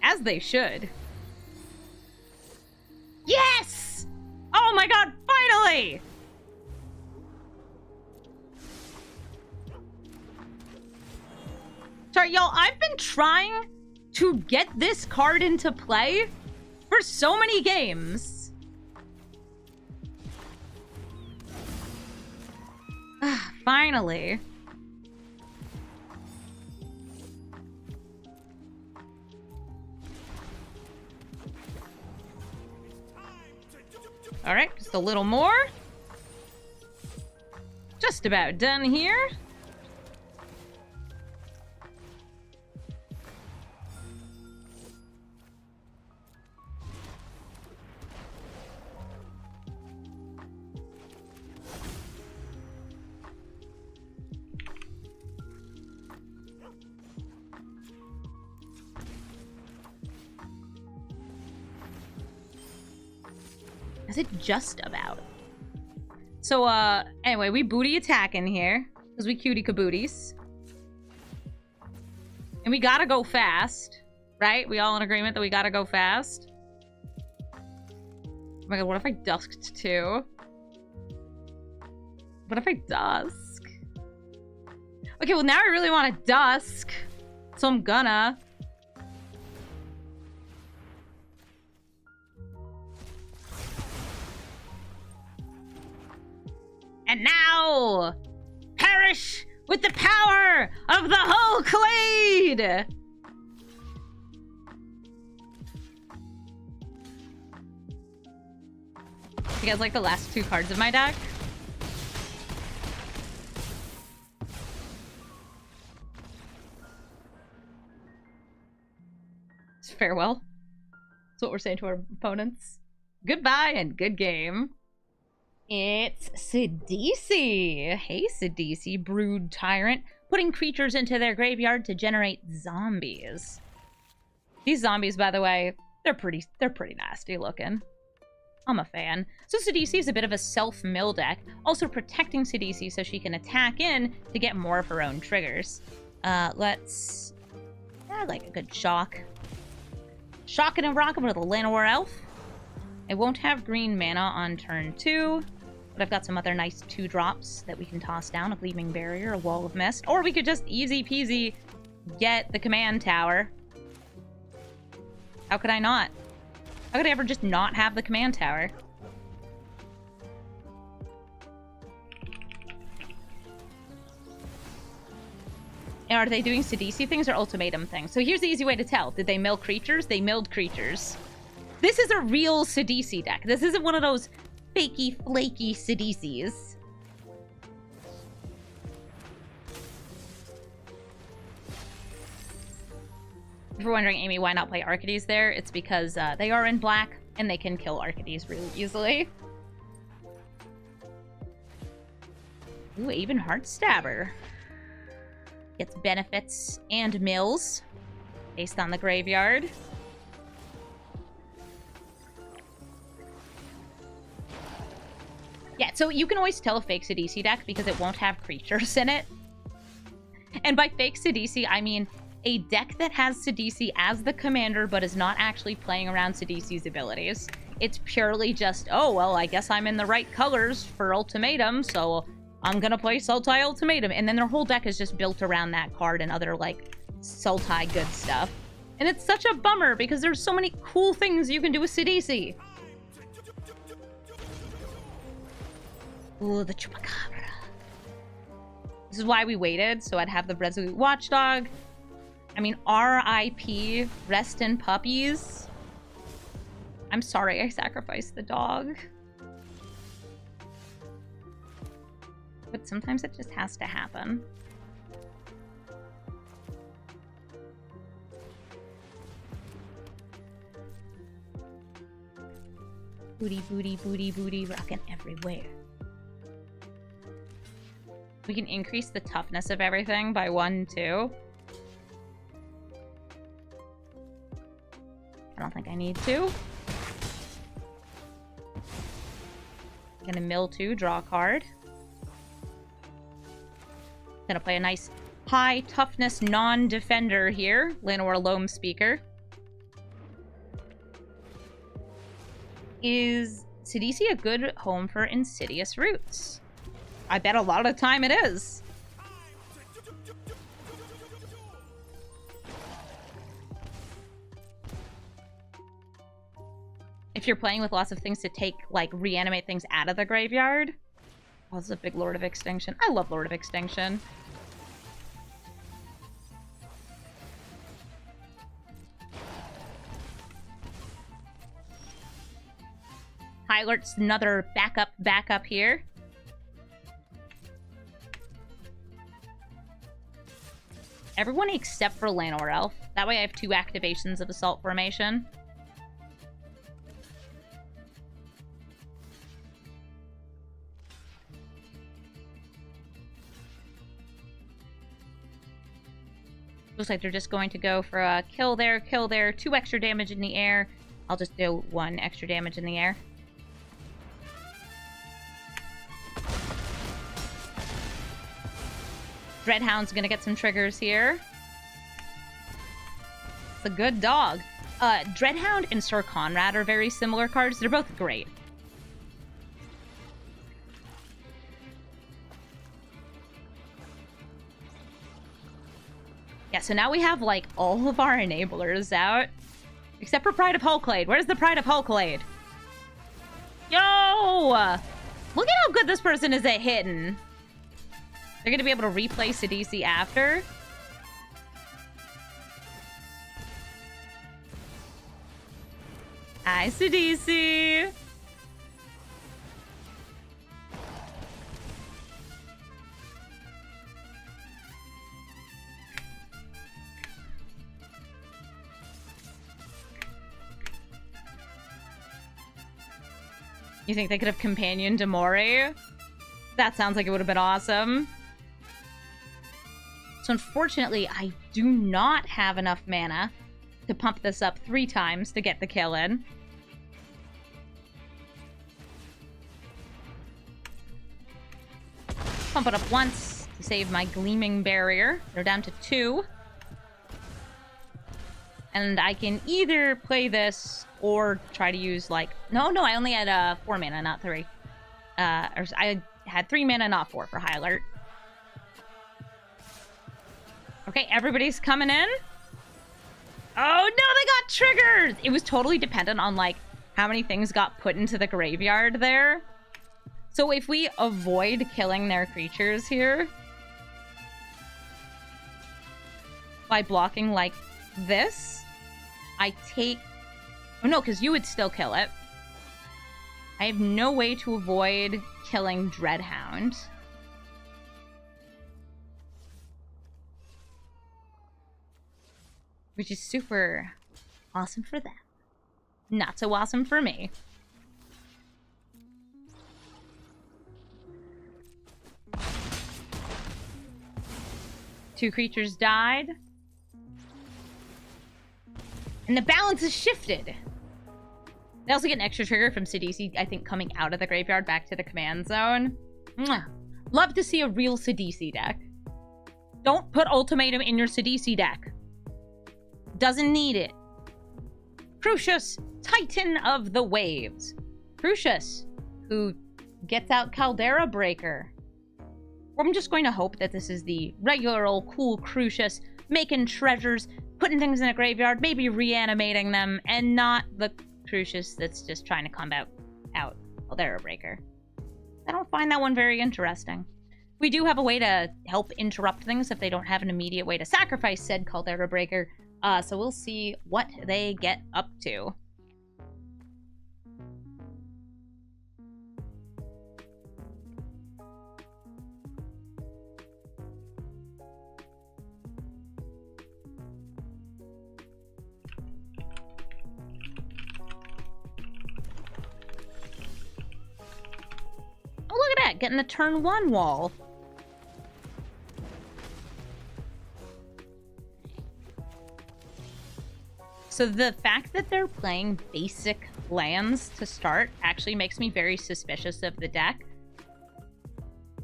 Speaker 1: As they should. Yes! Oh my god, finally! Sorry, y'all, I've been trying to get this card into play for so many games. Finally. Alright, just a little more. Just about done here. Is it just about? So, anyway, we booty attack in here. Because we cutie cabooties. And we gotta go fast. Right? We all in agreement that we gotta go fast? Oh my god, what if I dusked too? What if I dusk? Okay, well now I really want to dusk. So I'm gonna. And now, perish with the power of the whole clade! You guys like the last 2 cards of my deck? It's farewell. That's what we're saying to our opponents. Goodbye and good game. It's Sidisi. Hey, Sidisi, Brood Tyrant. Putting creatures into their graveyard to generate zombies. These zombies, by the way, they're pretty nasty looking. I'm a fan. So Sidisi is a bit of a self-mill deck, also protecting Sidisi so she can attack in to get more of her own triggers. I like a good shock. Shockin' and rockin' with a Llanowar Elf. It won't have green mana on turn 2. But I've got some other nice 2-drops that we can toss down. A Gleaming Barrier, a Wall of Mist. Or we could just easy peasy get the command tower. How could I not? How could I ever just not have the command tower? And are they doing Sidisi things or ultimatum things? So here's the easy way to tell. Did they mill creatures? They milled creatures. This is a real Sidisi deck. This isn't one of those fakey, flaky Sidisis. If you're wondering, Amy, why not play Arcades there, it's because they are in black and they can kill Arcades really easily. Ooh, even Heartstabber. Gets benefits and mills based on the graveyard. Yeah, so you can always tell a fake Sidisi deck because it won't have creatures in it. And by fake Sidisi, I mean a deck that has Sidisi as the commander but is not actually playing around Sidisi's abilities. It's purely just, oh, well, I guess I'm in the right colors for Ultimatum, so I'm gonna play Sultai Ultimatum. And then their whole deck is just built around that card and other, like, Sultai good stuff. And it's such a bummer because there's so many cool things you can do with Sidisi. Ooh, the Chupacabra. This is why we waited, so I'd have the Resolute Watchdog. I mean, R.I.P. Rest in puppies. I'm sorry I sacrificed the dog. But sometimes it just has to happen. Booty, booty, booty, booty, rockin' everywhere. We can increase the toughness of everything by 1, 2. I don't think I need to. I'm gonna mill 2, draw a card. Gonna play a nice high toughness non-defender here. Llanowar Loam Speaker. Is Sidisi a good home for Insidious Roots? I bet a lot of the time it is. If you're playing with lots of things to take, like, reanimate things out of the graveyard. Oh, this is a big Lord of Extinction. I love Lord of Extinction. High Alert's another backup here. Everyone except for Llanowar Elf. That way I have 2 activations of Assault Formation. Looks like they're just going to go for a kill there, 2 extra damage in the air. I'll just do 1 extra damage in the air. Dreadhound's gonna get some triggers here. It's a good dog. Dreadhound and Sir Conrad are very similar cards. They're both great. Yeah, so now we have, like, all of our enablers out. Except for Pride of Hulklade. Where's the Pride of Hulklade? Yo! Look at how good this person is at hitting. They're gonna be able to replay Sidisi after. Hi, Sidisi! You think they could have companioned Demori? That sounds like it would have been awesome. So unfortunately, I do not have enough mana to pump this up 3 times to get the kill in. Pump it up once to save my Gleaming Barrier. They're down to 2. And I can either play this or try to use, like... No, I only had 4 mana, not 3. I had 3 mana, not 4 for High Alert. Okay, everybody's coming in. Oh, no, they got triggers! It was totally dependent on, like, how many things got put into the graveyard there. So if we avoid killing their creatures here by blocking, like, this, I take Oh no, because you would still kill it. I have no way to avoid killing Dreadhound. Which is super awesome for them. Not so awesome for me. Two creatures died. And the balance is shifted. They also get an extra trigger from Sidisi, I think, coming out of the graveyard back to the command zone. Mwah. Love to see a real Sidisi deck. Don't put Ultimatum in your Sidisi deck. Doesn't need it. Crucius, Titan of the Waves. Crucius, who gets out Caldera Breaker. I'm just going to hope that this is the regular old cool Crucius, making treasures, putting things in a graveyard, maybe reanimating them, and not the Crucius that's just trying to combat out Caldera Breaker. I don't find that one very interesting. We do have a way to help interrupt things if they don't have an immediate way to sacrifice said Caldera Breaker, so we'll see what they get up to. Oh, look at that! Getting a turn 1 wall. So the fact that they're playing basic lands to start actually makes me very suspicious of the deck.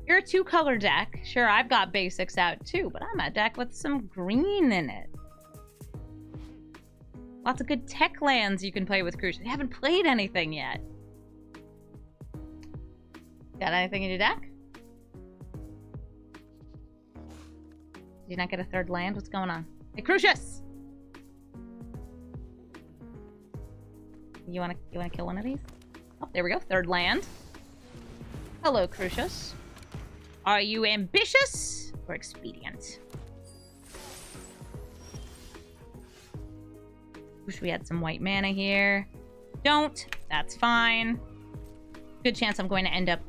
Speaker 1: You're a 2-color deck. Sure, I've got basics out too, but I'm a deck with some green in it. Lots of good tech lands you can play with Crucius. You haven't played anything yet. Got anything in your deck? Did you not get a 3rd land? What's going on? Hey, Crucius! You wanna kill one of these? Oh, there we go. 3rd land. Hello, Crucius. Are you ambitious or expedient? Wish we had some white mana here. Don't. That's fine. Good chance I'm going to end up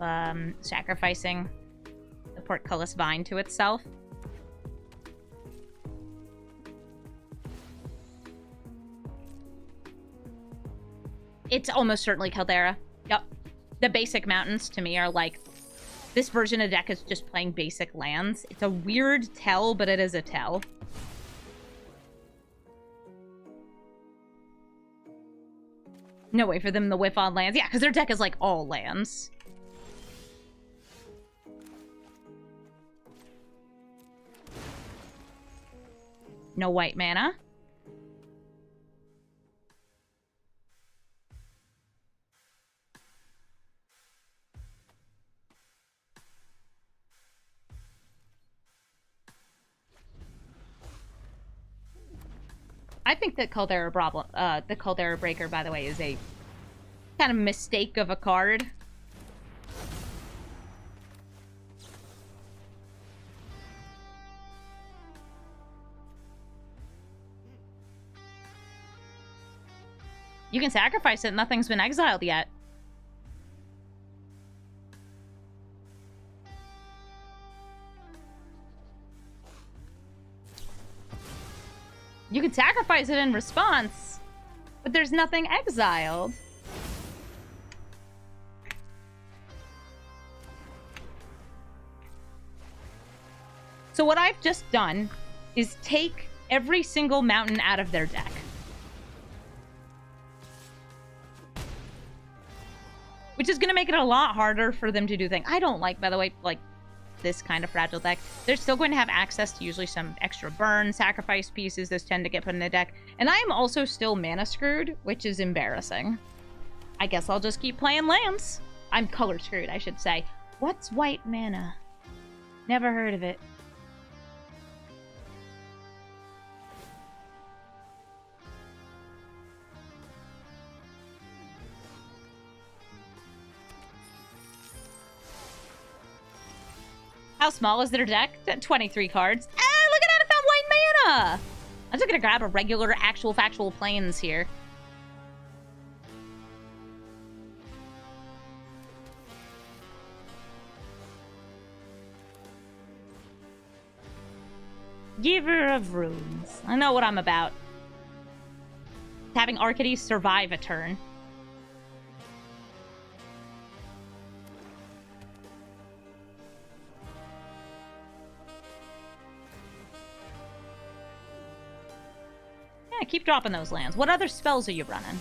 Speaker 1: sacrificing the Portcullis Vine to itself. It's almost certainly Caldera. Yep. The basic mountains to me are like, this version of the deck is just playing basic lands. It's a weird tell, but it is a tell. No way for them to whiff on lands. Yeah, because their deck is like all lands. No white mana. I think that the Caldera Breaker, by the way, is a kind of mistake of a card. You can sacrifice it, nothing's been exiled yet. You can sacrifice it in response, but there's nothing exiled. So what I've just done is take every single mountain out of their deck. Which is going to make it a lot harder for them to do things. I don't like, by the way, like, this kind of fragile deck. They're still going to have access to usually some extra burn, sacrifice pieces. Those tend to get put in the deck. And I am also still mana screwed, which is embarrassing. I guess I'll just keep playing lands. I'm color screwed, I should say. What's white mana? Never heard of it. How small is their deck? 23 cards. Ah, look at that, I found white mana! I'm just gonna grab a regular, actual, factual plains here. Giver of runes. I know what I'm about. Having Arcady survive a turn. Yeah, keep dropping those lands. What other spells are you running?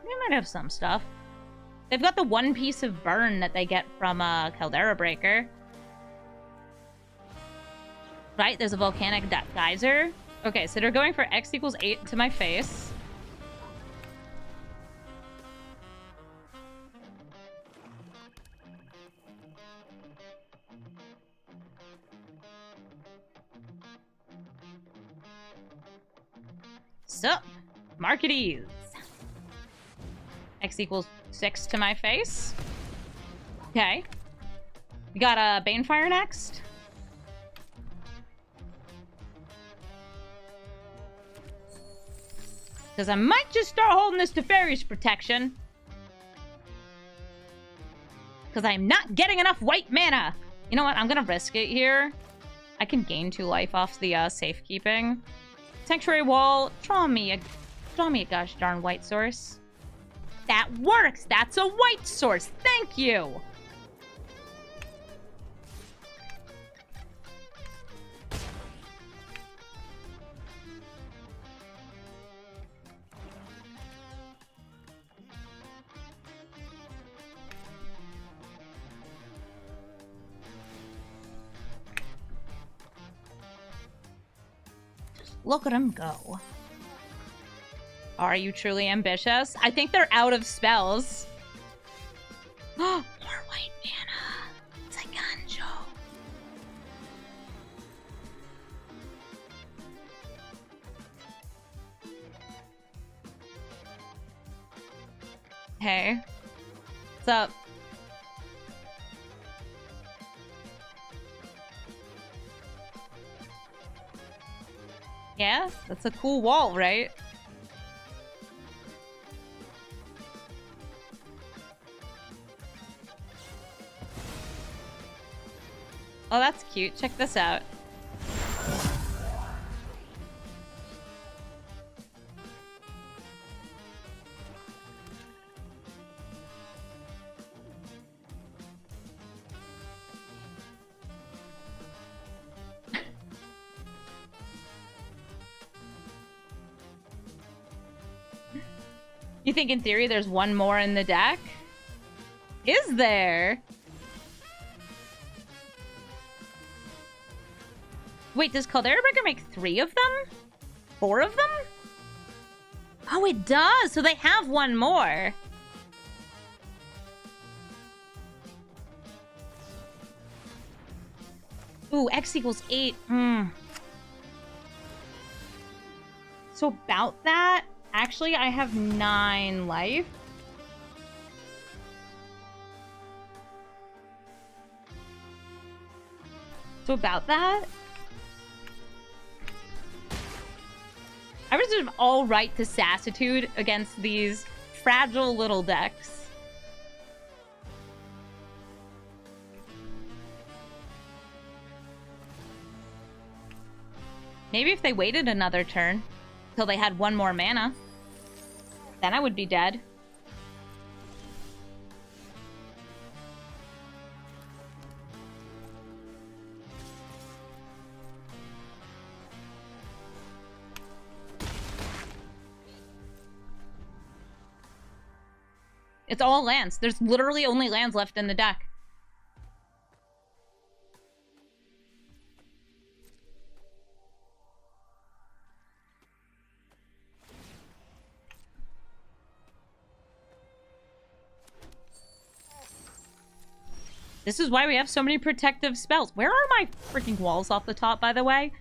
Speaker 1: They might have some stuff. They've got the one piece of burn that they get from Caldera Breaker. Right, there's a volcanic geyser. Okay, so they're going for X equals 8 to my face. Sup, Marketees. X equals 6 to my face. Okay. We got a Banefire next. Because I might just start holding this Teferi's protection. Because I'm not getting enough white mana. You know what? I'm going to risk it here. I can gain 2 life off the safekeeping. Sanctuary Wall. Draw me a gosh darn white source. That works! That's a white source! Thank you! Just look at him go. Are you truly ambitious? I think they're out of spells. More white mana. It's a Ganjo. Hey. What's up? Yeah, that's a cool wall, right? Oh, that's cute. Check this out. You think in theory there's one more in the deck? Is there? Wait, does Caldera Breaker make 3 of them? 4 of them? Oh, it does! So they have one more. Ooh, X equals 8. So about that, actually, I have 9 life. So about that, I reserve all right to Sassitude against these fragile little decks. Maybe if they waited another turn till they had one more mana, then I would be dead. It's all lands. There's literally only lands left in the deck. This is why we have so many protective spells. Where are my freaking walls off the top, by the way?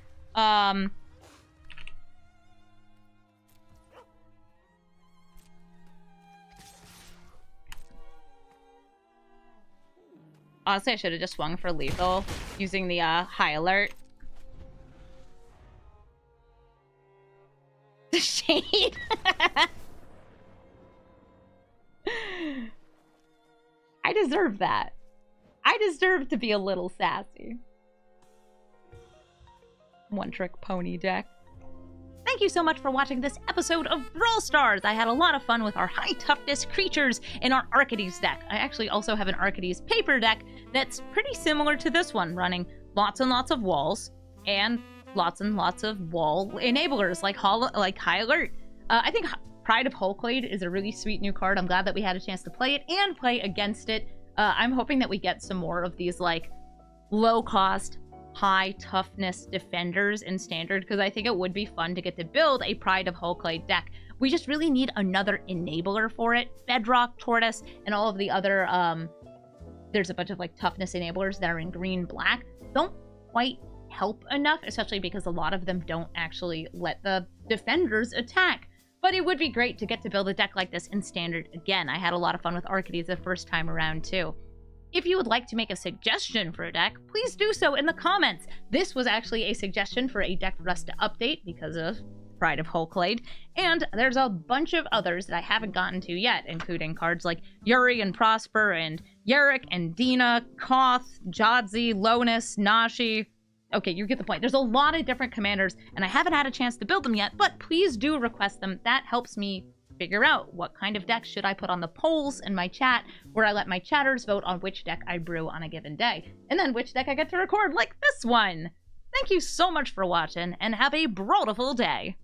Speaker 1: Honestly, I should have just swung for lethal using the high alert. The shade. I deserve that. I deserve to be a little sassy. One trick pony deck. Thank you so much for watching this episode of Brawl Stars. I had a lot of fun with our high toughness creatures in our Arcades deck. I actually also have an Arcades paper deck that's pretty similar to this one, running lots and lots of walls and lots of wall enablers like High Alert. I think Pride of Hulklade is a really sweet new card. I'm glad that we had a chance to play it and play against it. I'm hoping that we get some more of these like low cost, high toughness defenders in standard, because I think it would be fun to get to build a Pride of Hulklade deck. We just really need another enabler for it. Bedrock, Tortoise, and all of the other there's a bunch of like toughness enablers that are in green black. Don't quite help enough, especially because a lot of them don't actually let the defenders attack. But it would be great to get to build a deck like this in standard again. I had a lot of fun with Arcades the first time around too. If you would like to make a suggestion for a deck, please do so in the comments. This was actually a suggestion for a deck for us to update because of Pride of Hulklade, and there's a bunch of others that I haven't gotten to yet, including cards like Yuri and Prosper, and Yarick and Dina, Koth, Jadzi, Lonus, Nashi. Okay, you get the point. There's a lot of different commanders, and I haven't had a chance to build them yet, but please do request them. That helps me figure out what kind of deck should I put on the polls in my chat, where I let my chatters vote on which deck I brew on a given day, and then which deck I get to record, like this one. Thank you so much for watching, and have a brawlful day.